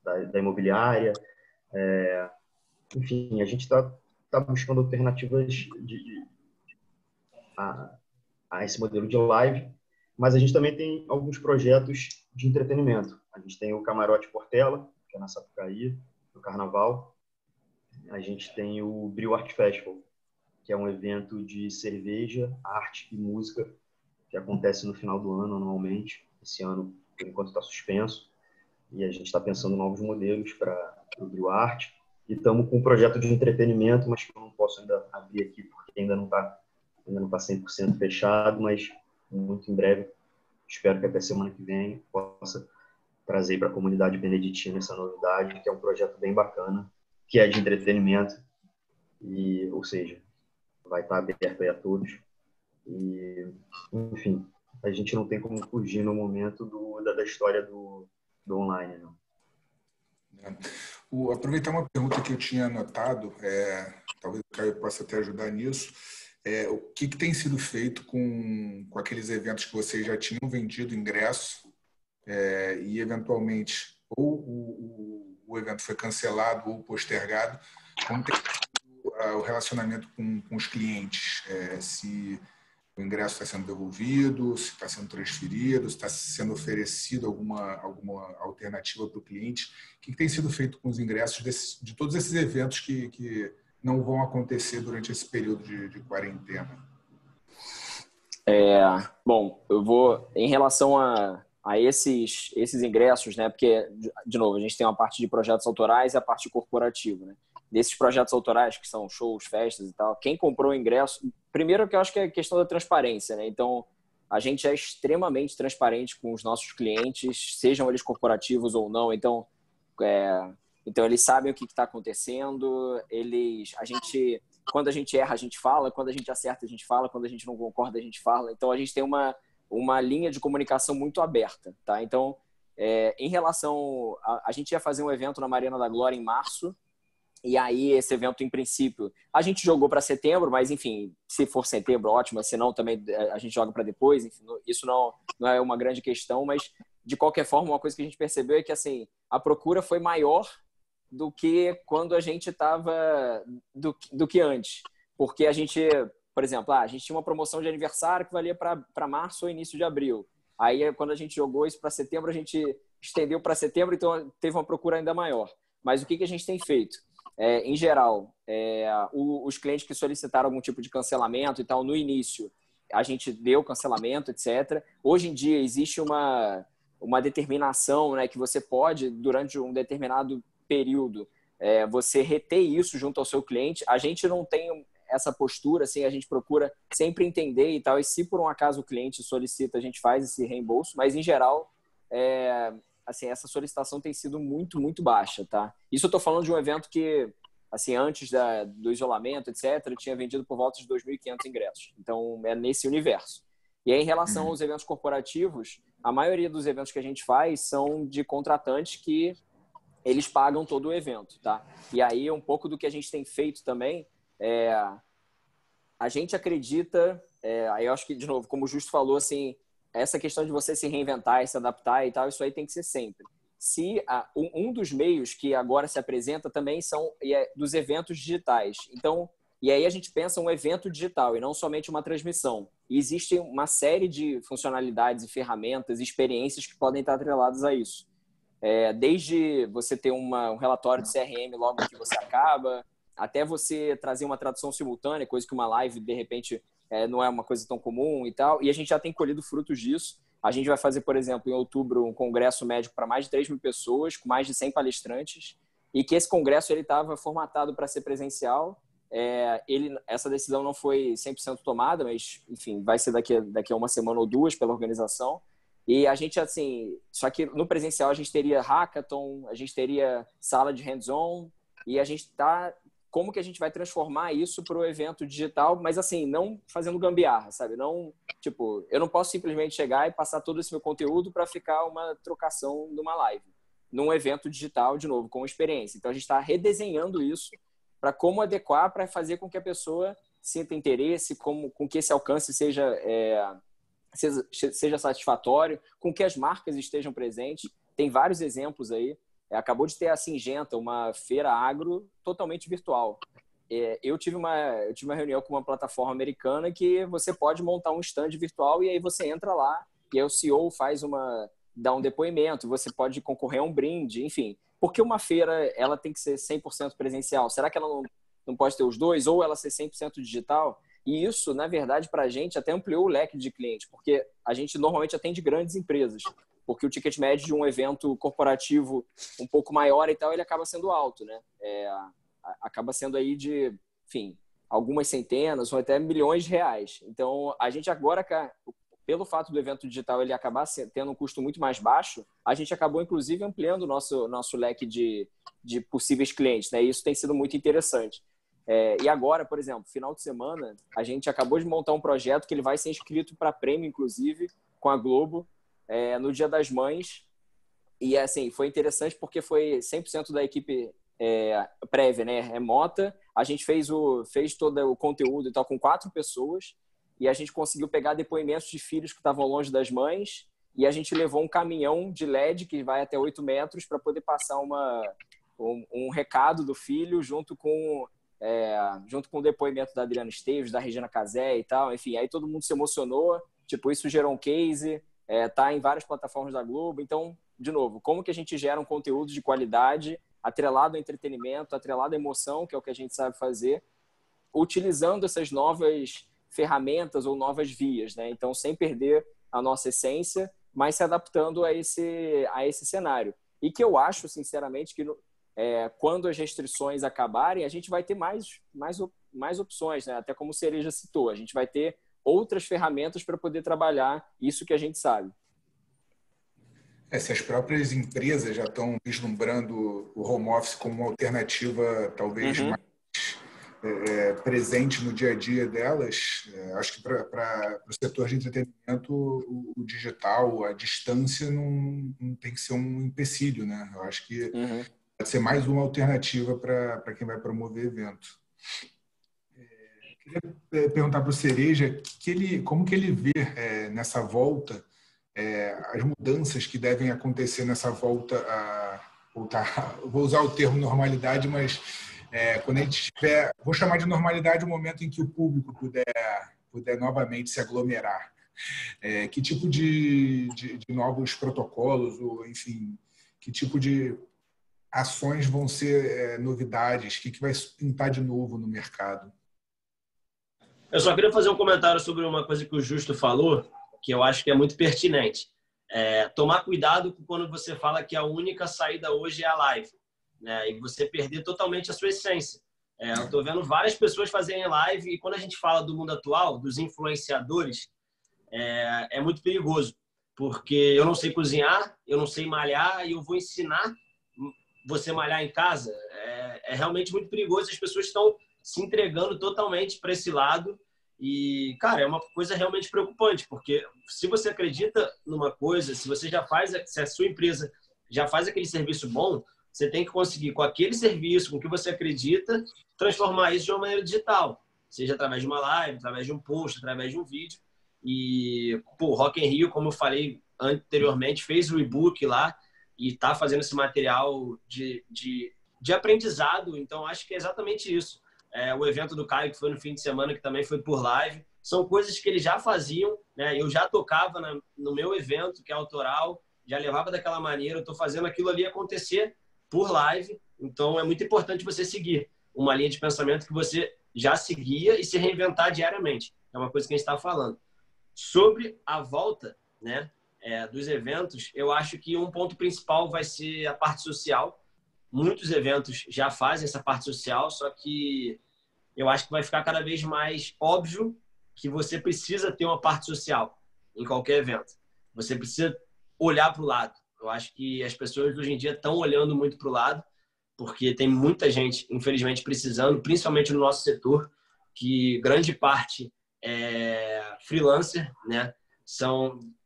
da imobiliária. Enfim, a gente está buscando alternativas a esse modelo de live, mas a gente também tem alguns projetos de entretenimento. A gente tem o Camarote Portela, que é na Sapucaí, no Carnaval. A gente tem o Bril Art Festival, que é um evento de cerveja, arte e música, que acontece no final do ano, anualmente. Esse ano, por enquanto, está suspenso. E a gente está pensando em novos modelos para o Bril Art. E estamos com um projeto de entretenimento, mas que eu não posso ainda abrir aqui, porque ainda não está 100% fechado, mas muito em breve, espero que até semana que vem possa trazer para a comunidade beneditina essa novidade, que é um projeto bem bacana, que é de entretenimento, e, ou seja, vai estar aberto aí a todos. E, enfim, a gente não tem como fugir no momento da história do online, não. Aproveitar uma pergunta que eu tinha anotado, talvez o Caio possa até ajudar nisso, o que tem sido feito com aqueles eventos que vocês já tinham vendido ingresso e, eventualmente, ou o evento foi cancelado ou postergado, como tem sido o relacionamento com os clientes? Se o ingresso está sendo devolvido, se está sendo transferido, se está sendo oferecido alguma alternativa para o cliente. O que tem sido feito com os ingressos de todos esses eventos que não vão acontecer durante esse período de quarentena? Bom, eu vou, em relação a esses ingressos, né? Porque, de novo, a gente tem uma parte de projetos autorais e a parte corporativa, né? Desses projetos autorais, que são shows, festas e tal, quem comprou o ingresso... Primeiro, que eu acho que é a questão da transparência, né? Então, a gente é extremamente transparente com os nossos clientes, sejam eles corporativos ou não. Então eles sabem o que está acontecendo. Quando a gente erra, a gente fala. Quando a gente acerta, a gente fala. Quando a gente não concorda, a gente fala. Então, a gente tem uma linha de comunicação muito aberta, tá? Então, em relação... A gente ia fazer um evento na Marina da Glória em março. E aí, esse evento, em princípio, a gente jogou para setembro, mas, enfim, se for setembro, ótimo. Se não, também a gente joga para depois. Enfim, isso não é uma grande questão, mas, de qualquer forma, uma coisa que a gente percebeu é que, assim, a procura foi maior do que quando a gente estava... do que antes. Porque a gente, por exemplo, a gente tinha uma promoção de aniversário que valia para março ou início de abril. Aí, quando a gente jogou isso para setembro, a gente estendeu para setembro, então teve uma procura ainda maior. Mas o que a gente tem feito? Em geral, os clientes que solicitaram algum tipo de cancelamento e tal, no início, a gente deu cancelamento, etc. Hoje em dia, existe uma determinação, né, que você pode, durante um determinado período, você reter isso junto ao seu cliente. A gente não tem essa postura, assim, a gente procura sempre entender e tal, e se por um acaso o cliente solicita, a gente faz esse reembolso, mas, em geral, assim, essa solicitação tem sido muito, muito baixa, tá? Isso eu tô falando de um evento que, assim, antes do isolamento, etc., tinha vendido por volta de 2.500 ingressos. Então, é nesse universo. E aí, em relação aos eventos corporativos, a maioria dos eventos que a gente faz são de contratantes que eles pagam todo o evento, tá? E aí, um pouco do que a gente tem feito também a gente acredita, aí eu acho que, de novo, como o Justo falou, assim, essa questão de você se reinventar e se adaptar e tal, isso aí tem que ser sempre. Se um dos meios que agora se apresenta também são dos eventos digitais. Então, e aí a gente pensa um evento digital e não somente uma transmissão. E existe uma série de funcionalidades e ferramentas e experiências que podem estar atreladas a isso. Desde você ter um relatório de CRM logo que você acaba, até você trazer uma tradução simultânea, coisa que uma live, de repente, não é uma coisa tão comum e tal. E a gente já tem colhido frutos disso. A gente vai fazer, por exemplo, em outubro, um congresso médico para mais de 3.000 pessoas, com mais de 100 palestrantes, e que esse congresso estava formatado para ser presencial. Essa decisão não foi 100% tomada, mas, enfim, vai ser daqui a uma semana ou duas pela organização. E a gente, assim, só que no presencial a gente teria hackathon, a gente teria sala de hands-on, e a gente está... Como que a gente vai transformar isso para o evento digital, mas assim, não fazendo gambiarra, sabe? Não, tipo, eu não posso simplesmente chegar e passar todo esse meu conteúdo para ficar uma trocação numa live. Num evento digital, de novo, com experiência. Então, a gente está redesenhando isso para como adequar, para fazer com que a pessoa sinta interesse, com que esse alcance seja satisfatório, com que as marcas estejam presentes. Tem vários exemplos aí. Acabou de ter a Singenta, uma feira agro totalmente virtual. Eu tive uma reunião com uma plataforma americana que você pode montar um stand virtual e aí você entra lá e aí o CEO dá um depoimento, você pode concorrer a um brinde, enfim. por que uma feira ela tem que ser 100% presencial? Será que ela não pode ter os dois? Ou ela ser 100% digital? E isso, na verdade, para a gente até ampliou o leque de clientes, porque a gente normalmente atende grandes empresas, porque o ticket médio de um evento corporativo um pouco maior e tal, ele acaba sendo alto, né? Acaba sendo aí de, enfim, algumas centenas ou até milhões de reais. Então, a gente agora, pelo fato do evento digital ele acabar tendo um custo muito mais baixo, a gente acabou, inclusive, ampliando o nosso leque de possíveis clientes, né? E isso tem sido muito interessante. E agora, por exemplo, final de semana, a gente acabou de montar um projeto que ele vai ser inscrito para prêmio, inclusive, com a Globo, no Dia das Mães. E, assim, foi interessante porque foi 100% da equipe prévia, né, remota. A gente fez todo o conteúdo e tal com 4 pessoas e a gente conseguiu pegar depoimentos de filhos que estavam longe das mães e a gente levou um caminhão de LED que vai até 8 metros para poder passar um recado do filho junto com o depoimento da Adriana Esteves, da Regina Casé e tal. Enfim, aí todo mundo se emocionou. Tipo, isso gerou um case, tá em várias plataformas da Globo. Então, de novo, como que a gente gera um conteúdo de qualidade, atrelado ao entretenimento, atrelado à emoção, que é o que a gente sabe fazer, utilizando essas novas ferramentas ou novas vias, né? Então, sem perder a nossa essência, mas se adaptando a esse cenário. E que eu acho, sinceramente, que quando as restrições acabarem, a gente vai ter mais opções, né? Até como o Cereja citou, a gente vai ter outras ferramentas para poder trabalhar isso que a gente sabe. Se as próprias empresas já estão vislumbrando o home office como uma alternativa talvez mais presente no dia a dia delas, acho que para o setor de entretenimento o digital, a distância não tem que ser um empecilho, né? Eu acho que pode ser mais uma alternativa para quem vai promover evento. Queria perguntar para o Cereja como que ele vê nessa volta as mudanças que devem acontecer nessa volta a voltar. Vou usar o termo normalidade, mas quando a gente tiver, vou chamar de normalidade o momento em que o público puder novamente se aglomerar. Que tipo de novos protocolos, ou enfim, que tipo de ações vão ser novidades? O que vai pintar de novo no mercado? Eu só queria fazer um comentário sobre uma coisa que o Justo falou, que eu acho que é muito pertinente. Tomar cuidado quando você fala que a única saída hoje é a live, né? E você perder totalmente a sua essência. Eu estou vendo várias pessoas fazerem live e quando a gente fala do mundo atual, dos influenciadores, é muito perigoso, porque eu não sei cozinhar, eu não sei malhar e eu vou ensinar você malhar em casa. É realmente muito perigoso. As pessoas estão se entregando totalmente para esse lado. E, cara, é uma coisa realmente preocupante, porque se você acredita numa coisa, se a sua empresa já faz aquele serviço bom, você tem que conseguir, com aquele serviço, com o que você acredita, transformar isso de uma maneira digital. Seja através de uma live, através de um post, através de um vídeo. E, o Rock in Rio, como eu falei anteriormente, fez o e-book lá e está fazendo esse material de aprendizado. Então, acho que é exatamente isso. O evento do Caio, que foi no fim de semana, que também foi por live, são coisas que eles já faziam, né? Eu já tocava no meu evento, que é autoral, já levava daquela maneira, eu estou fazendo aquilo ali acontecer por live. Então, é muito importante você seguir uma linha de pensamento que você já seguia e se reinventar diariamente. É uma coisa que a gente está falando. Sobre a volta, né, dos eventos, eu acho que um ponto principal vai ser a parte social. Muitos eventos já fazem essa parte social, só que eu acho que vai ficar cada vez mais óbvio que você precisa ter uma parte social em qualquer evento. Você precisa olhar para o lado. Eu acho que as pessoas hoje em dia estão olhando muito para o lado, porque tem muita gente, infelizmente, precisando, principalmente no nosso setor, que grande parte é freelancer, né?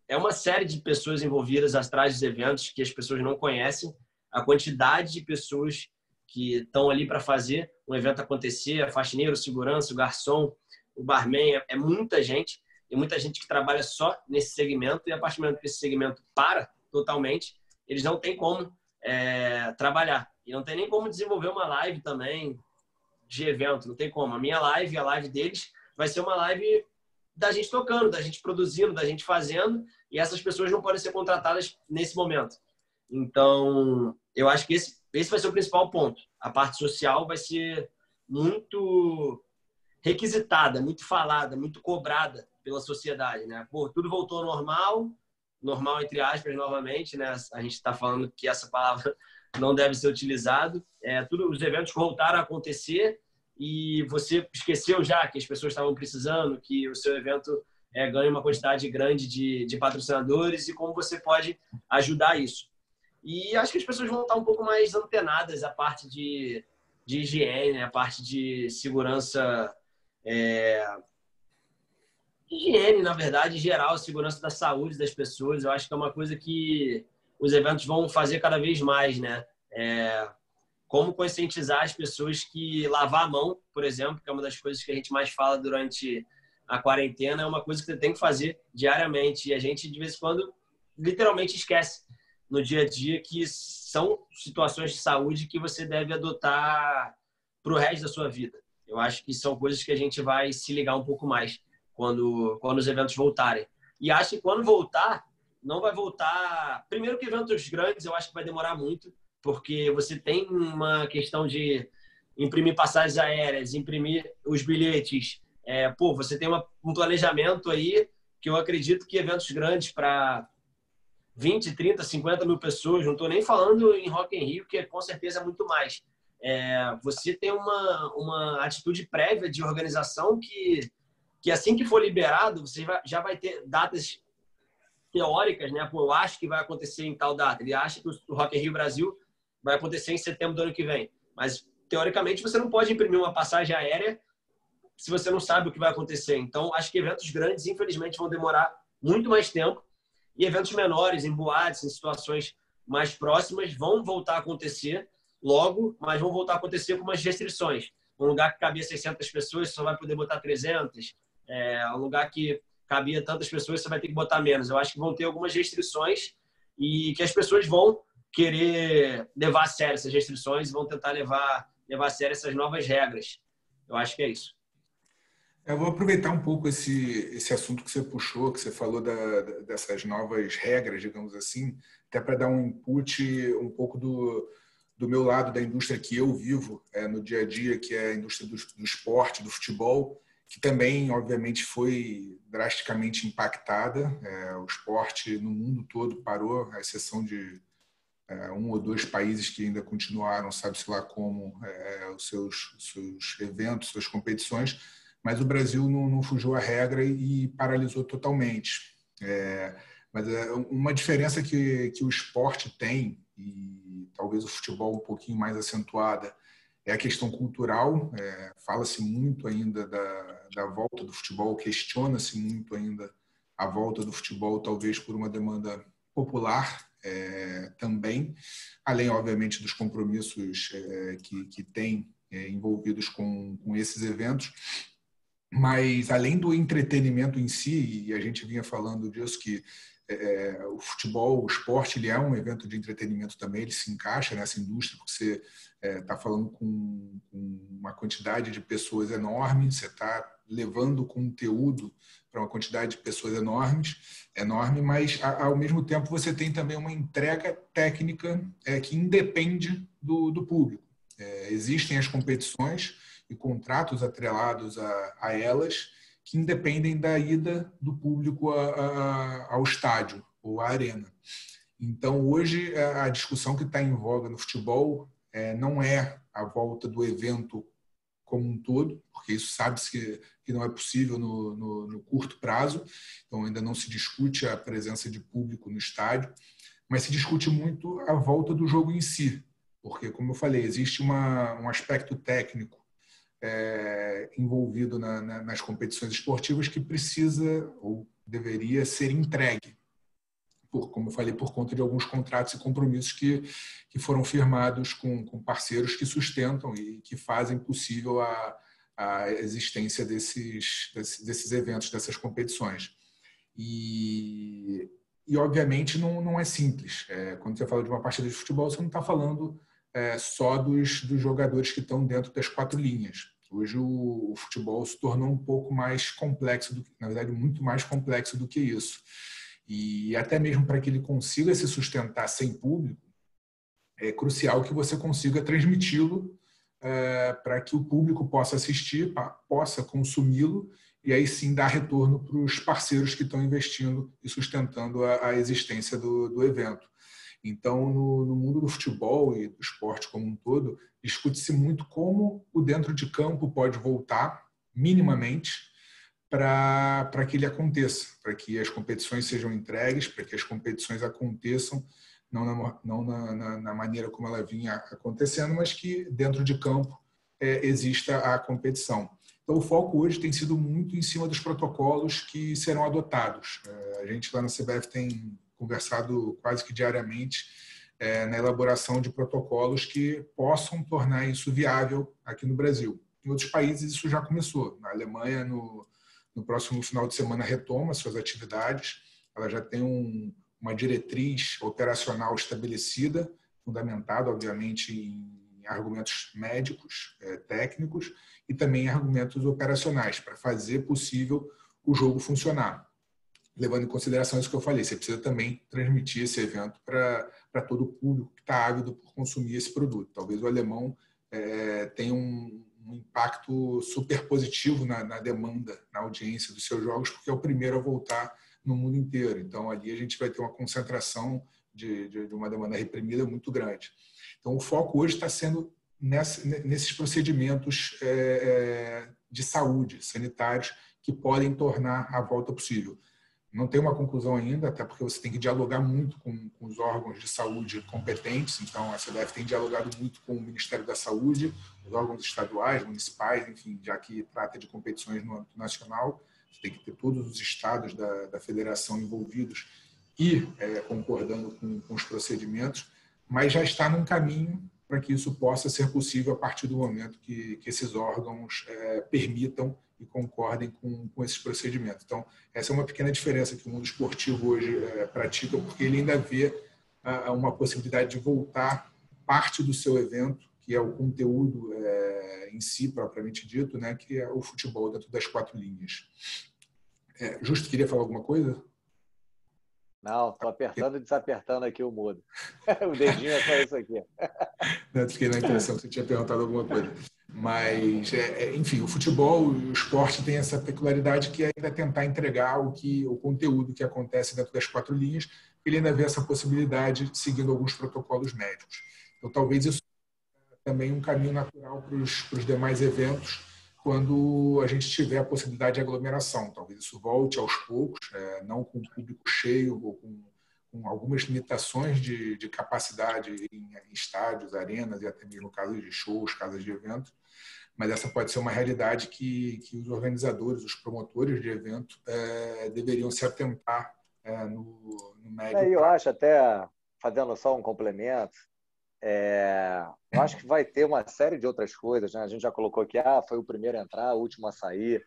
É uma série de pessoas envolvidas atrás dos eventos que as pessoas não conhecem. A quantidade de pessoas que estão ali para fazer um evento acontecer, a faxineira, o segurança, o garçom, o barman, é muita gente. E muita gente que trabalha só nesse segmento e a partir do momento que esse segmento para totalmente, eles não têm como trabalhar. E não tem nem como desenvolver uma live também de evento, não tem como. A minha live e a live deles vai ser uma live da gente tocando, da gente produzindo, da gente fazendo, e essas pessoas não podem ser contratadas nesse momento. Então, eu acho que esse esse vai ser o principal ponto. A parte social vai ser muito requisitada, muito falada, muito cobrada pela sociedade, né? Pô, tudo voltou ao normal entre aspas novamente, né? A gente está falando que essa palavra não deve ser utilizada. Os eventos voltaram a acontecer e você esqueceu já que as pessoas estavam precisando, que o seu evento ganhe uma quantidade grande de patrocinadores e como você pode ajudar isso. E acho que as pessoas vão estar um pouco mais antenadas à parte de higiene, a parte de segurança, higiene, na verdade, em geral, segurança da saúde das pessoas. Eu acho que é uma coisa que os eventos vão fazer cada vez mais, né? Como conscientizar as pessoas que lavar a mão, por exemplo, que é uma das coisas que a gente mais fala durante a quarentena, é uma coisa que você tem que fazer diariamente. E a gente, de vez em quando, literalmente esquece no dia a dia que são situações de saúde que você deve adotar para o resto da sua vida. Eu acho que são coisas que a gente vai se ligar um pouco mais quando os eventos voltarem. E acho que quando voltar, não vai voltar... Primeiro que eventos grandes eu acho que vai demorar muito, porque você tem uma questão de imprimir passagens aéreas, imprimir os bilhetes. Você tem um planejamento aí que eu acredito que eventos grandes para 20, 30, 50 mil pessoas, não estou nem falando em Rock in Rio, que com certeza é muito mais. Você tem uma atitude prévia de organização que assim que for liberado, você já vai ter datas teóricas, né? Eu acho que vai acontecer em tal data. Ele acha que o Rock in Rio Brasil vai acontecer em setembro do ano que vem. Mas, teoricamente, você não pode imprimir uma passagem aérea se você não sabe o que vai acontecer. Então, acho que eventos grandes, infelizmente, vão demorar muito mais tempo. E eventos menores, em boates, em situações mais próximas, vão voltar a acontecer logo, mas vão voltar a acontecer com umas restrições. Um lugar que cabia 600 pessoas, você só vai poder botar 300. Um lugar que cabia tantas pessoas, você vai ter que botar menos. Eu acho que vão ter algumas restrições e que as pessoas vão querer levar a sério essas restrições e vão tentar levar a sério essas novas regras. Eu acho que é isso. Eu vou aproveitar um pouco esse assunto que você puxou, que você falou dessas novas regras, digamos assim, até para dar um input um pouco do meu lado da indústria que eu vivo no dia a dia, que é a indústria do esporte, do futebol, que também, obviamente, foi drasticamente impactada. O esporte no mundo todo parou, à exceção de um ou dois países que ainda continuaram, sabe-se lá como, os seus eventos, suas competições, mas o Brasil não fugiu à regra e paralisou totalmente. Mas uma diferença que o esporte tem, e talvez o futebol um pouquinho mais acentuada, é a questão cultural. Fala-se muito ainda da volta do futebol, questiona-se muito ainda a volta do futebol, talvez por uma demanda popular também, além, obviamente, dos compromissos que tem envolvidos com esses eventos. Mas, além do entretenimento em si, e a gente vinha falando disso, que o futebol, o esporte, ele é um evento de entretenimento também, ele se encaixa nessa indústria, porque você está falando com uma quantidade de pessoas enorme, você está levando conteúdo para uma quantidade de pessoas enorme, mas, ao mesmo tempo, você tem também uma entrega técnica que independe do público. Existem as competições e contratos atrelados a elas que independem da ida do público ao estádio ou à arena. Então, hoje, a discussão que está em voga no futebol não é a volta do evento como um todo, porque isso sabe-se que não é possível no curto prazo, então ainda não se discute a presença de público no estádio, mas se discute muito a volta do jogo em si, porque, como eu falei, existe um aspecto técnico envolvido nas competições esportivas que precisa ou deveria ser entregue, como eu falei, por conta de alguns contratos e compromissos que foram firmados com parceiros que sustentam e que fazem possível a existência desses eventos, dessas competições. E obviamente, não é simples. Quando você fala de uma partida de futebol, você não está falando só dos jogadores que estão dentro das quatro linhas. Hoje o futebol se tornou um pouco mais complexo, na verdade, muito mais complexo do que isso. E até mesmo para que ele consiga se sustentar sem público, é crucial que você consiga transmiti-lo para que o público possa assistir, possa consumi-lo e aí sim dar retorno para os parceiros que estão investindo e sustentando a existência do evento. Então, no mundo do futebol e do esporte como um todo, discute-se muito como o dentro de campo pode voltar minimamente para que ele aconteça, para que as competições sejam entregues, para que as competições aconteçam não na maneira como ela vinha acontecendo, mas que dentro de campo exista a competição. Então, o foco hoje tem sido muito em cima dos protocolos que serão adotados. A gente lá na CBF tem conversado quase que diariamente na elaboração de protocolos que possam tornar isso viável aqui no Brasil. Em outros países isso já começou. Na Alemanha, no próximo final de semana, retoma suas atividades. Ela já tem uma diretriz operacional estabelecida, fundamentada, obviamente, em argumentos médicos, técnicos, e também argumentos operacionais, para fazer possível o jogo funcionar. Levando em consideração isso que eu falei, você precisa também transmitir esse evento para todo o público que está ávido por consumir esse produto. Talvez o alemão tenha um impacto super positivo na demanda, na audiência dos seus jogos, porque é o primeiro a voltar no mundo inteiro. Então, ali a gente vai ter uma concentração de uma demanda reprimida muito grande. Então, o foco hoje está sendo nesses procedimentos de saúde, sanitários, que podem tornar a volta possível. Não tem uma conclusão ainda, até porque você tem que dialogar muito com os órgãos de saúde competentes. Então, a CBF tem dialogado muito com o Ministério da Saúde, os órgãos estaduais, municipais, enfim, já que trata de competições no âmbito nacional. Você tem que ter todos os estados da federação envolvidos e concordando com os procedimentos, mas já está num caminho para que isso possa ser possível a partir do momento que esses órgãos permitam e concordem com esses procedimentos. Então, essa é uma pequena diferença que o mundo esportivo hoje pratica, porque ele ainda vê uma possibilidade de voltar parte do seu evento, que é o conteúdo em si, propriamente dito, né, que é o futebol dentro das 4 linhas. Justo, queria falar alguma coisa? Não, estou apertando e desapertando aqui o mudo. O dedinho é só isso aqui. Eu fiquei na impressão que você tinha perguntado alguma coisa. Mas, enfim, o futebol e o esporte tem essa peculiaridade que é ainda tentar entregar o conteúdo que acontece dentro das 4 linhas. Ele ainda vê essa possibilidade seguindo alguns protocolos médicos. Então, talvez isso seja também um caminho natural para os demais eventos, quando a gente tiver a possibilidade de aglomeração. Talvez isso volte aos poucos, não com o público cheio ou com algumas limitações de capacidade em estádios, arenas e até mesmo casas de shows, casas de eventos, mas essa pode ser uma realidade que os organizadores, os promotores de evento deveriam se atentar no médio prazo. Eu acho, até fazendo só um complemento, eu acho que vai ter uma série de outras coisas, né? A gente já colocou aqui, foi o primeiro a entrar, o último a sair,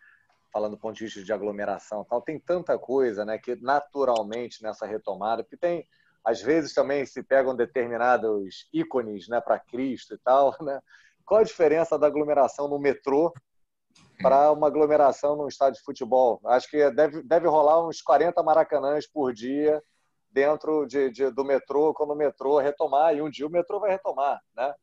falando do ponto de vista de aglomeração, tal. Tem tanta coisa, né, que naturalmente nessa retomada, porque tem, às vezes também se pegam determinados ícones, né, para Cristo e tal, né? Qual a diferença da aglomeração no metrô para uma aglomeração num estádio de futebol? Acho que deve rolar uns 40 maracanãs por dia dentro do metrô, quando o metrô retomar, e um dia o metrô vai retomar, né?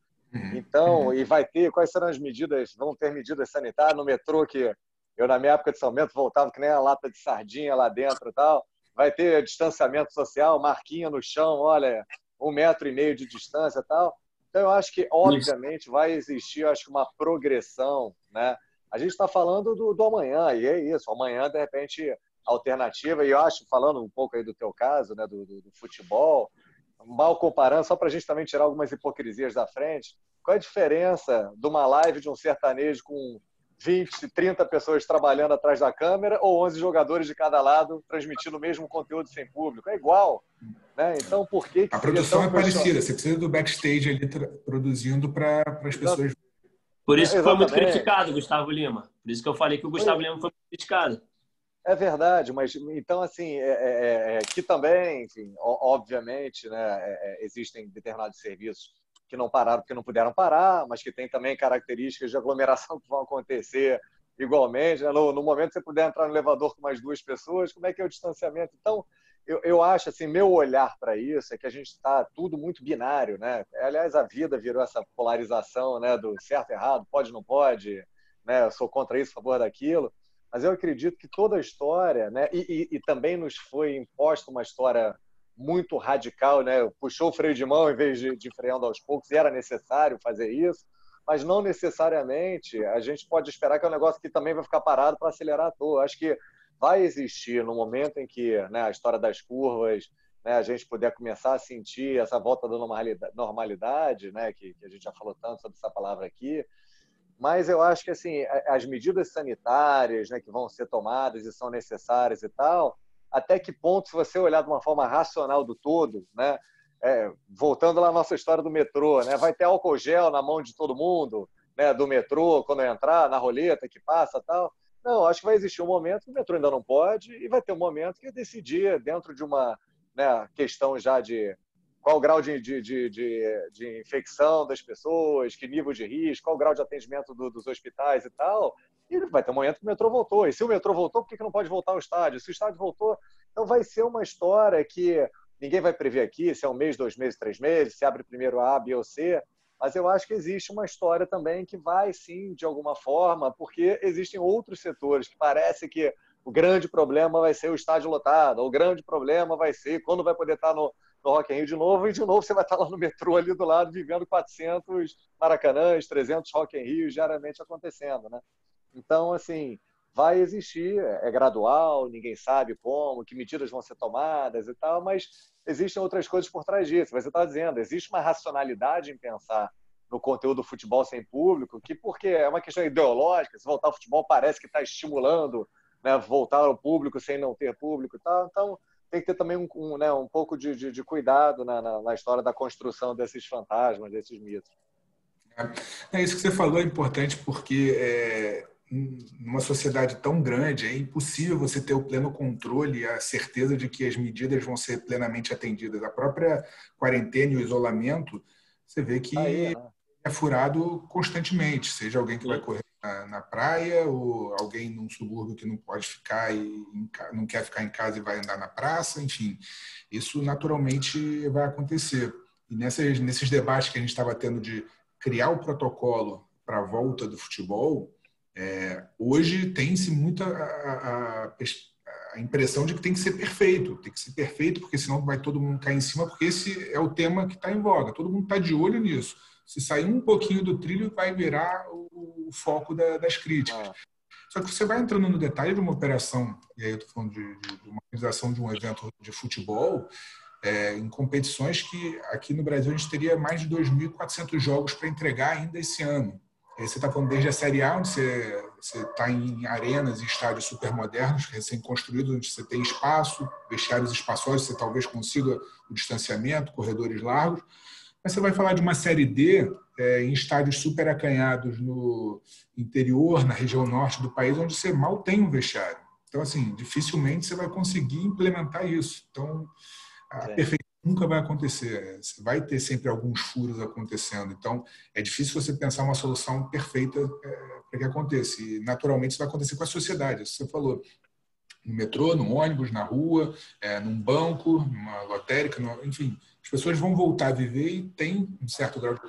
Então, e vai ter, quais serão as medidas, vão ter medidas sanitárias no metrô, que eu, na minha época de São Bento, voltava que nem a lata de sardinha lá dentro e tal, vai ter distanciamento social, marquinha no chão, olha, 1,5 metro de distância e tal. Então, eu acho que, obviamente, vai existir, eu acho, uma progressão, né? A gente está falando do amanhã, e é isso, amanhã, de repente, alternativa, e eu acho, falando um pouco aí do teu caso, né, do futebol, mal comparando, só para a gente também tirar algumas hipocrisias da frente, qual é a diferença de uma live de um sertanejo com 20, 30 pessoas trabalhando atrás da câmera ou 11 jogadores de cada lado transmitindo o mesmo conteúdo sem público? É igual, né? Então, por que a produção é parecida, você precisa do backstage ali produzindo para as pessoas. Por isso que foi muito criticado, Gustavo Lima. Por isso que eu falei que o Gustavo Lima foi muito criticado. É verdade, mas então, assim, que também, enfim, obviamente, né, existem determinados serviços que não pararam porque não puderam parar, mas que tem também características de aglomeração que vão acontecer igualmente. Né? No momento que você puder entrar no elevador com mais 2 pessoas, como é que é o distanciamento? Então, eu acho, assim, meu olhar para isso é que a gente está tudo muito binário, né? Aliás, a vida virou essa polarização, né, do certo, errado, pode, não pode, né? Eu sou contra isso, a favor daquilo. Mas eu acredito que toda a história, né? E também nos foi imposta uma história muito radical, né? Puxou o freio de mão em vez de freando aos poucos, e era necessário fazer isso, mas não necessariamente a gente pode esperar que é um negócio que também vai ficar parado para acelerar à toa. Acho que vai existir no momento em que, né, a história das curvas, né, a gente puder começar a sentir essa volta da normalidade, né, que a gente já falou tanto sobre essa palavra aqui, mas eu acho que assim, as medidas sanitárias, né, que vão ser tomadas e são necessárias e tal, até que ponto, se você olhar de uma forma racional do todo, né, voltando lá à nossa história do metrô, né, vai ter álcool gel na mão de todo mundo, né, do metrô, quando entrar, na roleta que passa tal. Não, acho que vai existir um momento que o metrô ainda não pode e vai ter um momento que decidir, dentro de uma, né, questão já de qual o grau de infecção das pessoas, que nível de risco, qual o grau de atendimento dos hospitais e tal, e vai ter um momento que o metrô voltou. E se o metrô voltou, por que não pode voltar ao estádio? Se o estádio voltou, então vai ser uma história que ninguém vai prever aqui, se é um mês, 2 meses, 3 meses, se abre primeiro A, B ou C, mas eu acho que existe uma história também que vai, sim, de alguma forma, porque existem outros setores que parece que o grande problema vai ser o estádio lotado, ou o grande problema vai ser quando vai poder estar no Rock in Rio de novo, e de novo você vai estar lá no metrô ali do lado, vivendo 400 Maracanãs, 300 Rock in Rio diariamente acontecendo, né? Então, assim, vai existir, é gradual, ninguém sabe como, que medidas vão ser tomadas e tal, mas existem outras coisas por trás disso. Você está dizendo, existe uma racionalidade em pensar no conteúdo do futebol sem público, que porque é uma questão ideológica, se voltar ao futebol parece que está estimulando, né, voltar ao público sem não ter público e tal. Então, tem que ter também né, um pouco de cuidado na história da construção desses fantasmas, desses mitos. Isso que você falou é importante porque numa sociedade tão grande é impossível você ter o pleno controle e a certeza de que as medidas vão ser plenamente atendidas. A própria quarentena e o isolamento, você vê que é furado constantemente, seja alguém que vai correr na praia ou alguém num subúrbio que não pode ficar e não quer ficar em casa e vai andar na praça, enfim, isso naturalmente vai acontecer. E nesses debates que a gente estava tendo de criar o protocolo para a volta do futebol, hoje tem-se muita a impressão de que tem que ser perfeito, porque senão vai todo mundo cair em cima, porque esse é o tema que está em voga, todo mundo está de olho nisso. Se sair um pouquinho do trilho, vai virar o foco das críticas. Só que você vai entrando no detalhe de uma operação, e aí eu estou falando de uma organização de um evento de futebol, em competições que aqui no Brasil a gente teria mais de 2.400 jogos para entregar ainda esse ano. Aí você está falando desde a Série A, onde você está em arenas e estádios supermodernos, recém-construídos, onde você tem espaço, vestiários espaçosos, você talvez consiga o distanciamento, corredores largos. Mas você vai falar de uma Série D em estádios super acanhados no interior, na região norte do país, onde você mal tem um vestiário. Então, assim, dificilmente você vai conseguir implementar isso. Então, a perfeição nunca vai acontecer. Você vai ter sempre alguns furos acontecendo. Então, é difícil você pensar uma solução perfeita para que aconteça. E, naturalmente, isso vai acontecer com a sociedade. Isso você falou. No metrô, no ônibus, na rua, num banco, numa lotérica, enfim. As pessoas vão voltar a viver e tem um certo grau de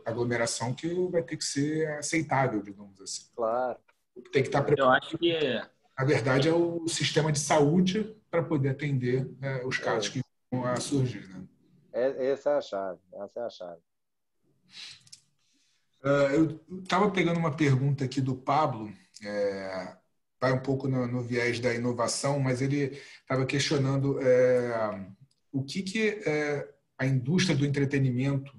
aglomeração que vai ter que ser aceitável, digamos assim. Claro. Tem que estar preparado. Eu acho que Na verdade, é o sistema de saúde para poder atender os casos que vão a surgir. Né? Essa é a chave. Essa é a chave. Eu estava pegando uma pergunta aqui do Pablo, vai um pouco no viés da inovação, mas ele estava questionando o que a indústria do entretenimento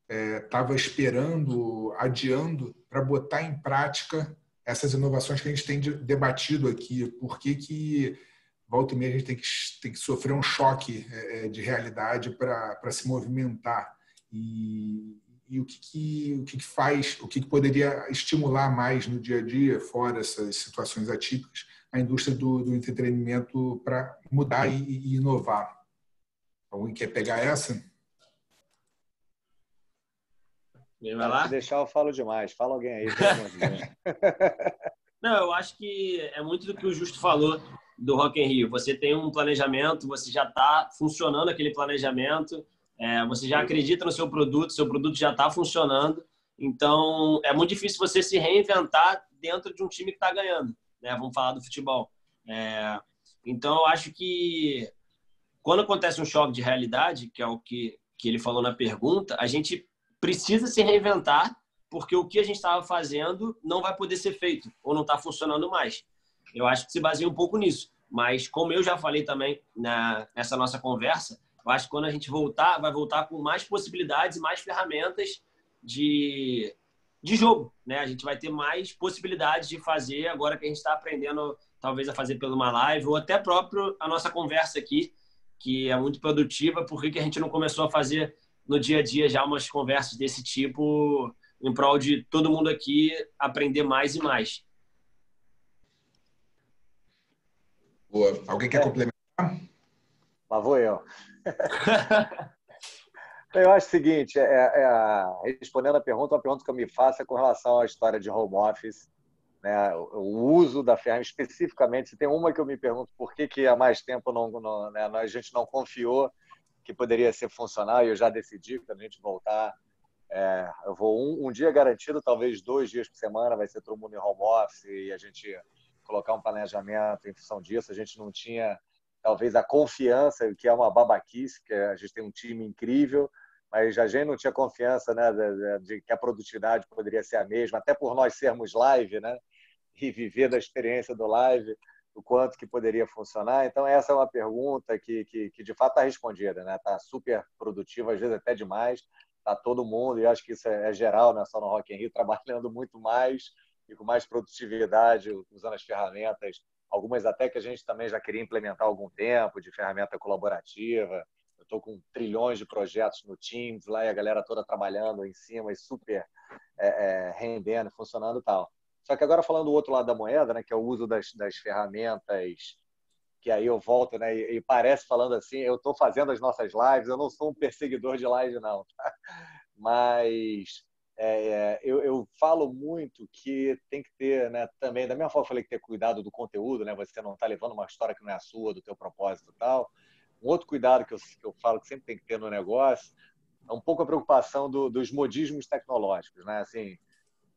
estava esperando, adiando, para botar em prática essas inovações que a gente tem debatido aqui. Por que volta e meia a gente tem que sofrer um choque de realidade para se movimentar? E o que faz, o que poderia estimular mais no dia a dia, fora essas situações atípicas, a indústria do entretenimento para mudar e inovar? Alguém quer pegar essa? Vai lá? Se deixar, eu falo demais. Fala alguém aí, pelo amor de Deus. Não, eu acho que é muito do que o Justo falou. do Rock in Rio? Você tem um planejamento, você já está funcionando aquele planejamento, você já acredita no seu produto já está funcionando. Então, é muito difícil você se reinventar dentro de um time que está ganhando, né? Vamos falar do futebol. Então, eu acho que quando acontece um choque de realidade, que é o que ele falou na pergunta, a gente precisa se reinventar, porque o que a gente estava fazendo não vai poder ser feito ou não está funcionando mais. Eu acho que se baseia um pouco nisso. Mas, como eu já falei também nessa nossa conversa, eu acho que quando a gente voltar, vai voltar com mais possibilidades e mais ferramentas de jogo, né? A gente vai ter mais possibilidades de fazer agora que a gente está aprendendo, talvez, a fazer pela uma live ou até próprio a nossa conversa aqui, que é muito produtiva. Por que a gente não começou a fazer no dia a dia já umas conversas desse tipo em prol de todo mundo aqui aprender mais e mais? Boa. Alguém quer complementar? Lá vou eu. Eu acho o seguinte, respondendo a pergunta, uma pergunta que eu me faço é com relação à história de home office, né? O uso da ferramenta, especificamente, se tem uma que eu me pergunto por que há mais tempo a gente não confiou que poderia ser funcional, e eu já decidi que quando a gente voltar, eu vou um dia garantido, talvez 2 dias por semana, vai ser todo mundo em home office, e a gente colocar um planejamento em função disso. A gente não tinha, talvez, a confiança, que é uma babaquice, que a gente tem um time incrível, mas a gente não tinha confiança, né, de que a produtividade poderia ser a mesma, até por nós sermos live, né, e viver da experiência do live, o quanto que poderia funcionar. Então, essa é uma pergunta que de fato está respondida, né? Está super produtiva, às vezes até demais, está todo mundo, e acho que isso é geral, não é só no Rock in Rio, trabalhando muito mais e com mais produtividade, usando as ferramentas, algumas até que a gente também já queria implementar há algum tempo, de ferramenta colaborativa. Eu estou com trilhões de projetos no Teams lá, e a galera toda trabalhando em cima e super rendendo, funcionando e tal. Só que agora, falando do outro lado da moeda, né, que é o uso das ferramentas, que aí eu volto, né, e parece, falando assim, eu estou fazendo as nossas lives, eu não sou um perseguidor de live, não, tá? Mas eu falo muito que tem que ter, né, também, da mesma forma que eu falei que ter cuidado do conteúdo, né, você não está levando uma história que não é a sua, do teu propósito e tal. Um outro cuidado que eu falo que sempre tem que ter no negócio é um pouco a preocupação dos modismos tecnológicos, né? Assim,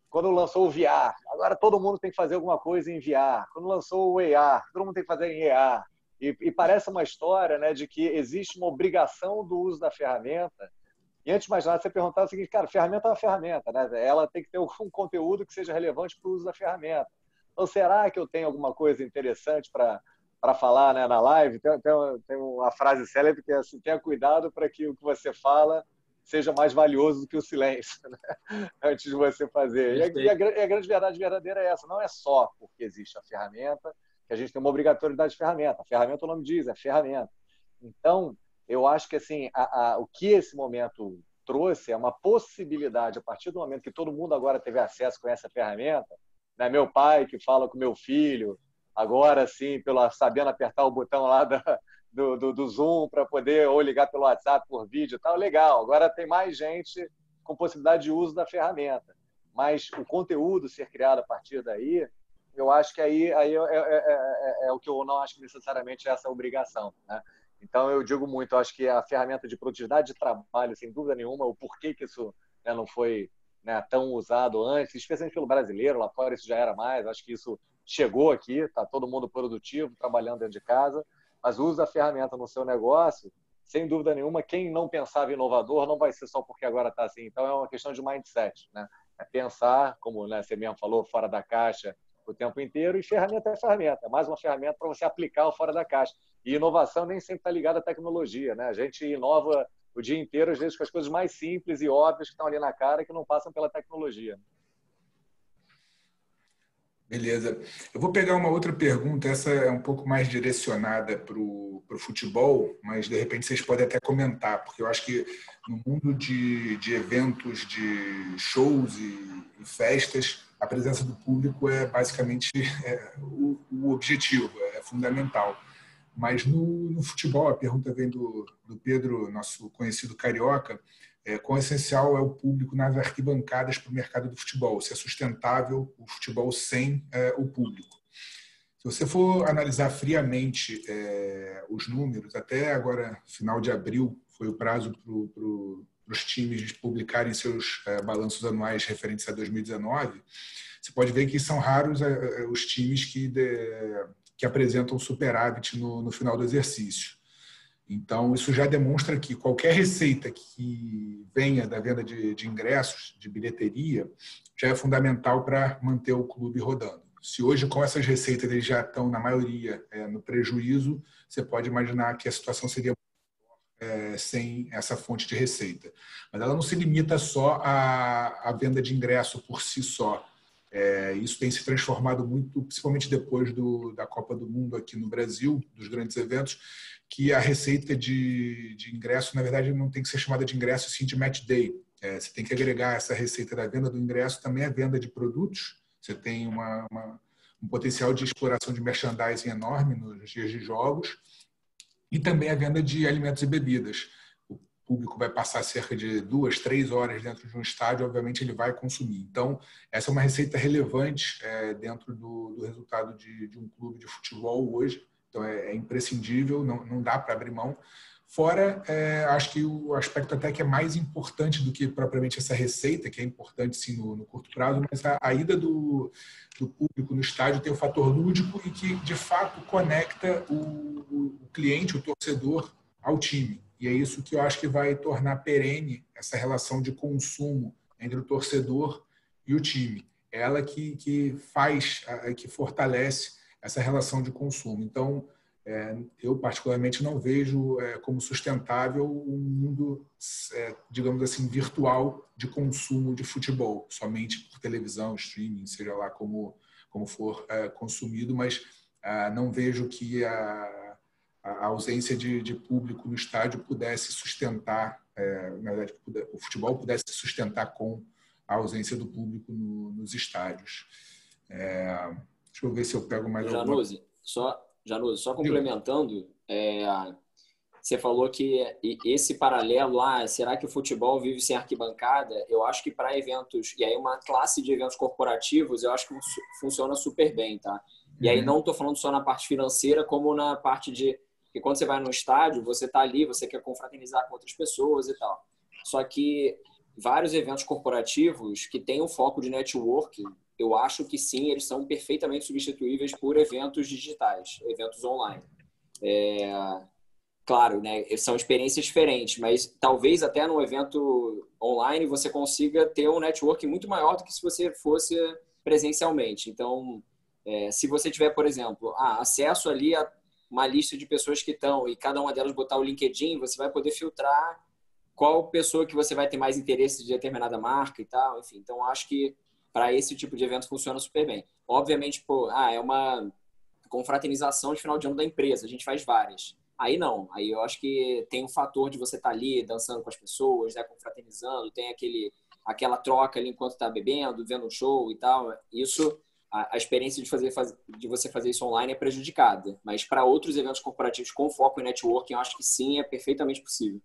quando lançou o VR, agora todo mundo tem que fazer alguma coisa em VR. Quando lançou o AR, todo mundo tem que fazer em AR. E parece uma história, né, de que existe uma obrigação do uso da ferramenta. E antes de mais nada, você perguntar o seguinte, cara, ferramenta é uma ferramenta, né? Ela tem que ter um conteúdo que seja relevante para o uso da ferramenta. Então, será que eu tenho alguma coisa interessante para falar, né, na live? Tem uma frase célebre que é assim: tenha cuidado para que o que você fala seja mais valioso do que o silêncio, né? Antes de você fazer. E a grande verdade verdadeira é essa: não é só porque existe a ferramenta que a gente tem uma obrigatoriedade de ferramenta. A ferramenta, o nome diz, é ferramenta. Então, eu acho que assim, o que esse momento trouxe é uma possibilidade, a partir do momento que todo mundo agora teve acesso com essa ferramenta, né? Meu pai que fala com meu filho, agora sim, sabendo apertar o botão lá do Zoom para poder ou ligar pelo WhatsApp por vídeo e tal, legal. Agora tem mais gente com possibilidade de uso da ferramenta. Mas o conteúdo ser criado a partir daí, eu acho que aí é o que eu não acho que necessariamente é essa obrigação, né? Então, eu digo muito, eu acho que a ferramenta de produtividade de trabalho, sem dúvida nenhuma, o porquê que isso, né, não foi, né, tão usado antes, especialmente pelo brasileiro, lá fora isso já era mais, acho que isso chegou aqui, está todo mundo produtivo, trabalhando dentro de casa, mas o uso da ferramenta no seu negócio, sem dúvida nenhuma, quem não pensava inovador não vai ser só porque agora está assim. Então, é uma questão de mindset, né? É pensar, como, né, você mesmo falou, fora da caixa o tempo inteiro, e ferramenta é ferramenta, é mais uma ferramenta para você aplicar o fora da caixa. E inovação nem sempre está ligada à tecnologia, né? A gente inova o dia inteiro, às vezes, com as coisas mais simples e óbvias que estão ali na cara, que não passam pela tecnologia. Beleza. Eu vou pegar uma outra pergunta, essa é um pouco mais direcionada para o futebol, mas de repente vocês podem até comentar, porque eu acho que no mundo de eventos, de shows e festas, a presença do público é basicamente o objetivo, é fundamental. Mas no futebol, a pergunta vem do Pedro, nosso conhecido carioca, quão essencial é o público nas arquibancadas para o mercado do futebol? Se é sustentável o futebol sem o público? Se você for analisar friamente os números, até agora, final de abril, foi o prazo para os times publicarem seus balanços anuais referentes a 2019, você pode ver que são raros os times que apresentam superávit no final do exercício. Então, isso já demonstra que qualquer receita que venha da venda de ingressos, de bilheteria, já é fundamental para manter o clube rodando. Se hoje, com essas receitas, eles já estão, na maioria, no prejuízo, você pode imaginar que a situação seria sem essa fonte de receita. Mas ela não se limita só à venda de ingresso por si só. Isso tem se transformado muito, principalmente depois da Copa do Mundo aqui no Brasil, dos grandes eventos, que a receita de ingresso, na verdade, não tem que ser chamada de ingresso, sim de match day. Você tem que agregar essa receita da venda do ingresso também a venda de produtos. Você tem um potencial de exploração de merchandising enorme nos dias de jogos e também a venda de alimentos e bebidas. O público vai passar cerca de 2, 3 horas dentro de um estádio, obviamente ele vai consumir. Então, essa é uma receita relevante dentro do resultado de um clube de futebol hoje. Então, é imprescindível, não dá para abrir mão. Fora, acho que o aspecto até que é mais importante do que propriamente essa receita, que é importante sim no curto prazo, mas a ida do público no estádio tem o fator lúdico e que, de fato, conecta o cliente, o torcedor, ao time. E é isso que eu acho que vai tornar perene essa relação de consumo entre o torcedor e o time. É ela que faz, que fortalece essa relação de consumo. Então, eu particularmente não vejo como sustentável um mundo, digamos assim, virtual de consumo de futebol, somente por televisão, streaming, seja lá como for consumido, mas não vejo que a ausência de público no estádio pudesse sustentar, na verdade, o futebol pudesse sustentar com a ausência do público nos estádios. Deixa eu ver se eu pego mais alguma... Januzzi, só complementando, você falou que esse paralelo lá, será que o futebol vive sem arquibancada? Eu acho que para eventos, e aí uma classe de eventos corporativos, eu acho que funciona super bem, tá? E aí não estou falando só na parte financeira, como na parte que quando você vai no estádio, você está ali, você quer confraternizar com outras pessoas e tal. Só que vários eventos corporativos que têm um foco de networking, eu acho que sim, eles são perfeitamente substituíveis por eventos digitais, eventos online. Claro, né, são experiências diferentes, mas talvez até num evento online você consiga ter um networking muito maior do que se você fosse presencialmente. Então, se você tiver, por exemplo, acesso ali a uma lista de pessoas que estão e cada uma delas botar o LinkedIn, você vai poder filtrar qual pessoa que você vai ter mais interesse de determinada marca e tal. Enfim, então acho que para esse tipo de evento funciona super bem. Obviamente, é uma confraternização de final de ano da empresa, a gente faz várias. Aí não, aí eu acho que tem um fator de você estar ali dançando com as pessoas, né, confraternizando, tem aquela troca ali enquanto está bebendo, vendo um show e tal. Isso, a experiência de você fazer isso online é prejudicada. Mas para outros eventos corporativos com foco em networking, eu acho que sim, é perfeitamente possível.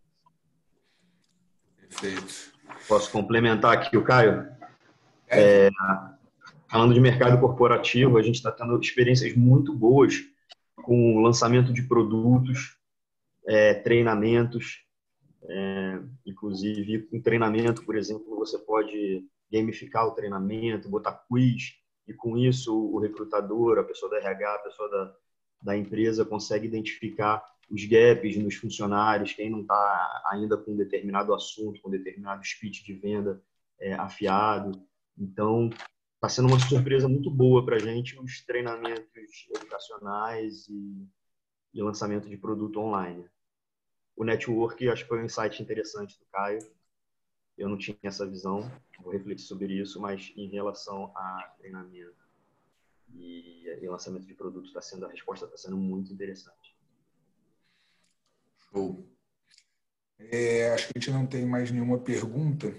Perfeito. Posso complementar aqui o Caio? Falando de mercado corporativo, a gente está tendo experiências muito boas com o lançamento de produtos, treinamentos, inclusive com treinamento, por exemplo, você pode gamificar o treinamento, botar quiz, e com isso o recrutador, a pessoa da RH, a pessoa da empresa consegue identificar os gaps nos funcionários, quem não está ainda com um determinado assunto, com um determinado speech de venda afiado. Então, está sendo uma surpresa muito boa para a gente os treinamentos educacionais e lançamento de produto online. O network, acho que foi um insight interessante do Caio. Eu não tinha essa visão, vou refletir sobre isso, mas em relação a treinamento e lançamento de produto, a resposta está sendo muito interessante. Show. Acho que a gente não tem mais nenhuma pergunta.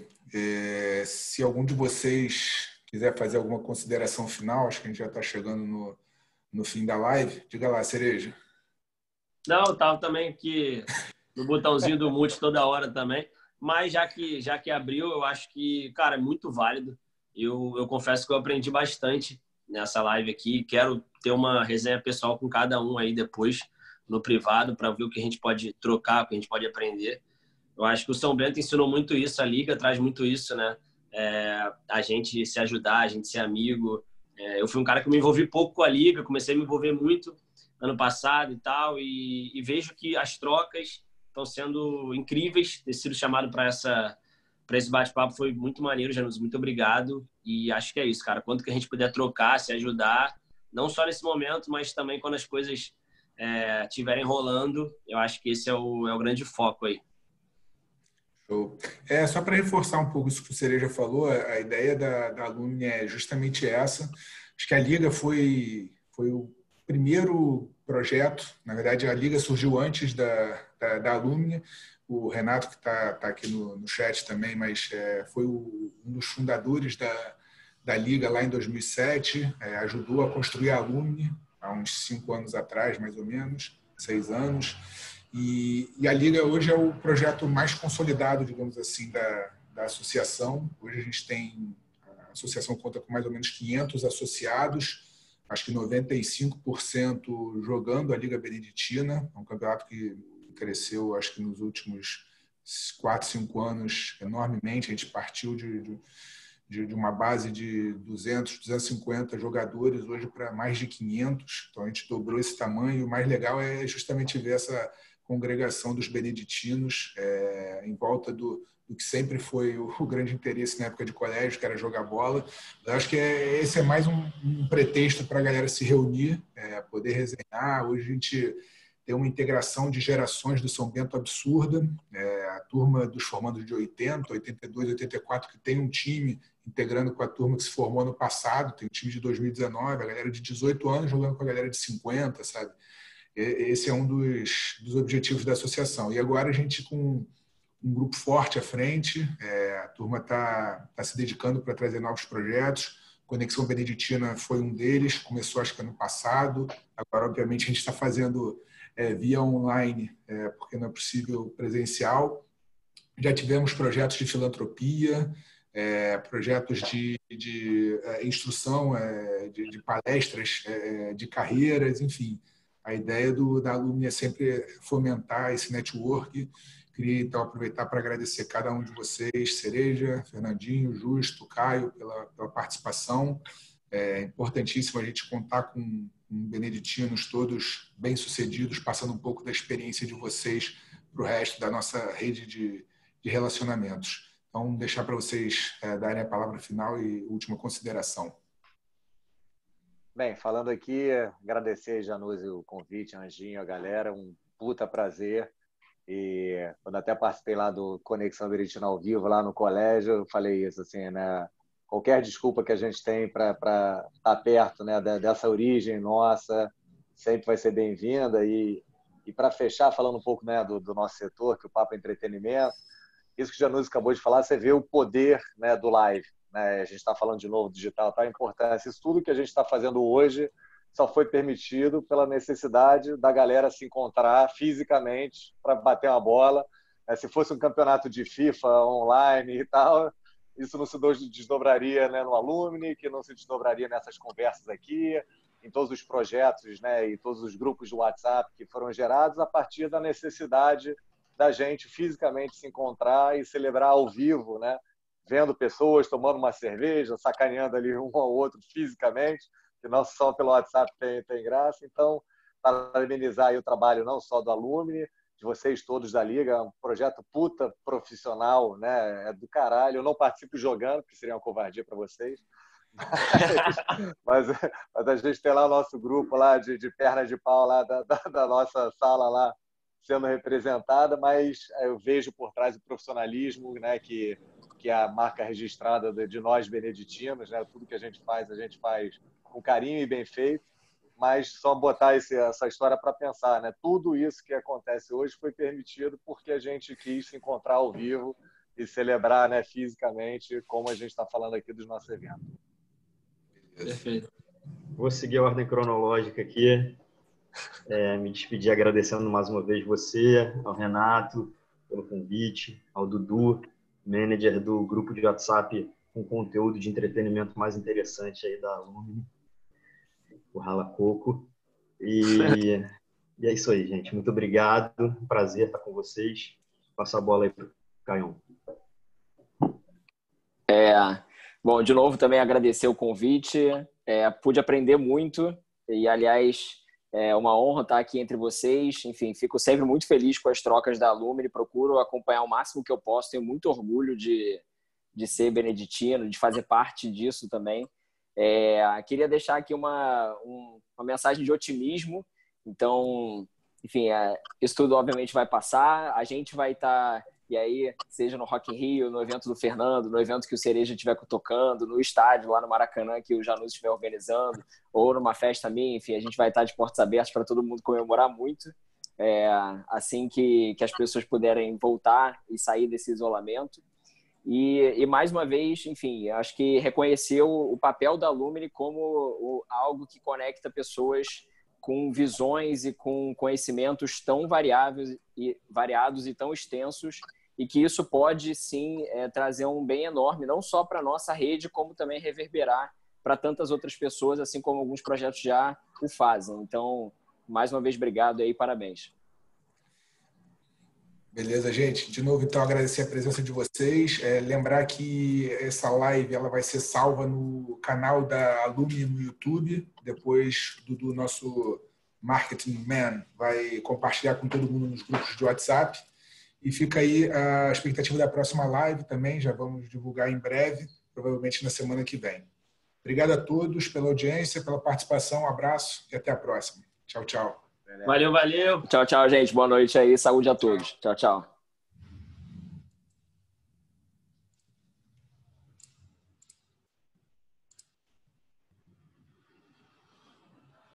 Se algum de vocês quiser fazer alguma consideração final, acho que a gente já está chegando no fim da live. Diga lá, Cereja. Não, eu estava também aqui no botãozinho do mute toda hora também. Mas já que abriu, eu acho que, cara, é muito válido. Eu confesso que eu aprendi bastante nessa live aqui. Quero ter uma resenha pessoal com cada um aí depois, no privado, para ver o que a gente pode trocar, o que a gente pode aprender. Eu acho que o São Bento ensinou muito isso, a Liga traz muito isso, né? A gente se ajudar, a gente ser amigo. Eu fui um cara que me envolvi pouco com a Liga, comecei a me envolver muito ano passado e tal, e vejo que as trocas estão sendo incríveis. Ter sido chamado para esse bate-papo foi muito maneiro, Janus. Muito obrigado. E acho que é isso, cara. Quanto que a gente puder trocar, se ajudar, não só nesse momento, mas também quando as coisas estiverem rolando, eu acho que esse é o grande foco aí. Show. Só para reforçar um pouco isso que o Cereja falou, a ideia da Alumni é justamente essa. Acho que a Liga foi o primeiro projeto. Na verdade, a Liga surgiu antes da Alumni. O Renato, que está aqui no chat também, mas foi um dos fundadores da Liga lá em 2007, ajudou a construir a Alumni há uns 5 anos atrás, mais ou menos, 6 anos. E a Liga hoje é o projeto mais consolidado, digamos assim, da associação. Hoje a gente a associação conta com mais ou menos 500 associados, acho que 95% jogando a Liga Beneditina. É um campeonato que cresceu, acho que nos últimos 4, 5 anos enormemente. A gente partiu de uma base de 200, 250 jogadores hoje para mais de 500. Então a gente dobrou esse tamanho. E o mais legal é justamente ver essa congregação dos beneditinos em volta do que sempre foi o grande interesse na época de colégio, que era jogar bola. Eu acho que esse é mais um pretexto para a galera se reunir, poder resenhar. Hoje a gente tem uma integração de gerações do São Bento absurda. A turma dos formandos de 80, 82, 84, que tem um time integrando com a turma que se formou ano passado, tem um time de 2019, a galera de 18 anos jogando com a galera de 50, sabe? Esse é um dos objetivos da associação. E agora a gente, com um grupo forte à frente, a turma está se dedicando para trazer novos projetos. Conexão Beneditina foi um deles, começou acho que ano passado. Agora, obviamente, a gente está fazendo via online, porque não é possível presencial. Já tivemos projetos de filantropia, projetos de instrução, de palestras, de carreiras, enfim. A ideia da Alumni é sempre fomentar esse network. Queria, então, aproveitar para agradecer cada um de vocês, Cereja, Fernandinho, Justo, Caio, pela participação. É importantíssimo a gente contar com beneditinos todos bem-sucedidos, passando um pouco da experiência de vocês para o resto da nossa rede de relacionamentos. Então, deixar para vocês darem a palavra final e última consideração. Bem, falando aqui, agradecer, Januse, o convite, Anjinho, a galera, um puta prazer. E quando até participei lá do Conexão Beneditina ao vivo, lá no colégio, eu falei isso, assim, né? Qualquer desculpa que a gente tem para estar perto, né, dessa origem nossa, sempre vai ser bem-vinda. E para fechar, falando um pouco, né, do nosso setor, que o Papo é Entretenimento, isso que o Januse acabou de falar, você vê o poder, né, do live. Né? A gente está falando de novo digital, tá? A importância. Isso tudo que a gente está fazendo hoje só foi permitido pela necessidade da galera se encontrar fisicamente para bater uma bola. Se fosse um campeonato de FIFA online e tal, isso não se desdobraria, né, no Alumni, que não se desdobraria nessas conversas aqui, em todos os projetos, né, e todos os grupos de WhatsApp que foram gerados a partir da necessidade da gente fisicamente se encontrar e celebrar ao vivo, né, vendo pessoas, tomando uma cerveja, sacaneando ali um ao outro fisicamente, que não só pelo WhatsApp tem graça. Então, parabenizar aí o trabalho não só do Alumni, de vocês todos da Liga, é um projeto puta profissional, né? É do caralho. Eu não participo jogando, porque seria uma covardia para vocês. Mas a gente tem lá o nosso grupo lá de perna de pau lá da nossa sala lá sendo representada, mas eu vejo por trás o profissionalismo, né, que é a marca registrada de nós beneditinos, né? Tudo que a gente faz com carinho e bem feito. Mas só botar essa história para pensar, né? Tudo isso que acontece hoje foi permitido porque a gente quis se encontrar ao vivo e celebrar, né, fisicamente, como a gente está falando aqui dos nossos eventos. Perfeito. Vou seguir a ordem cronológica aqui. Me despedir agradecendo mais uma vez você, ao Renato, pelo convite, ao Dudu, manager do grupo de WhatsApp com conteúdo de entretenimento mais interessante aí da Alumni. o Rala Coco. E é isso aí, gente. Muito obrigado. Um prazer estar com vocês. Passa a bola aí para o Caião. Bom, de novo também agradecer o convite. Pude aprender muito e, aliás, é uma honra estar aqui entre vocês. Enfim, fico sempre muito feliz com as trocas da Alumni. Procuro acompanhar o máximo que eu posso. Tenho muito orgulho de ser beneditino, de fazer parte disso também. Queria deixar aqui uma mensagem de otimismo. Então, enfim, isso tudo obviamente vai passar. A gente vai estar, e aí, seja no Rock in Rio, no evento do Fernando, no evento que o Cereja estiver tocando, no estádio lá no Maracanã que o Janus estiver organizando, ou numa festa minha, enfim, a gente vai estar de portas abertas para todo mundo comemorar muito. Assim que as pessoas puderem voltar e sair desse isolamento. E mais uma vez, enfim, acho que reconheceu o papel da Alumni como algo que conecta pessoas com visões e com conhecimentos tão variados e tão extensos, e que isso pode, sim, trazer um bem enorme, não só para a nossa rede, como também reverberar para tantas outras pessoas, assim como alguns projetos já o fazem. Então, mais uma vez, obrigado aí, parabéns. Beleza, gente. De novo, então, agradecer a presença de vocês. Lembrar que essa live ela vai ser salva no canal da Alumni no YouTube. Depois do nosso Marketing Man vai compartilhar com todo mundo nos grupos de WhatsApp. E fica aí a expectativa da próxima live também. Já vamos divulgar em breve, provavelmente na semana que vem. Obrigado a todos pela audiência, pela participação. Um abraço e até a próxima. Tchau, tchau. Valeu, valeu. Tchau, tchau, gente. Boa noite aí. Saúde a todos. Tchau, tchau.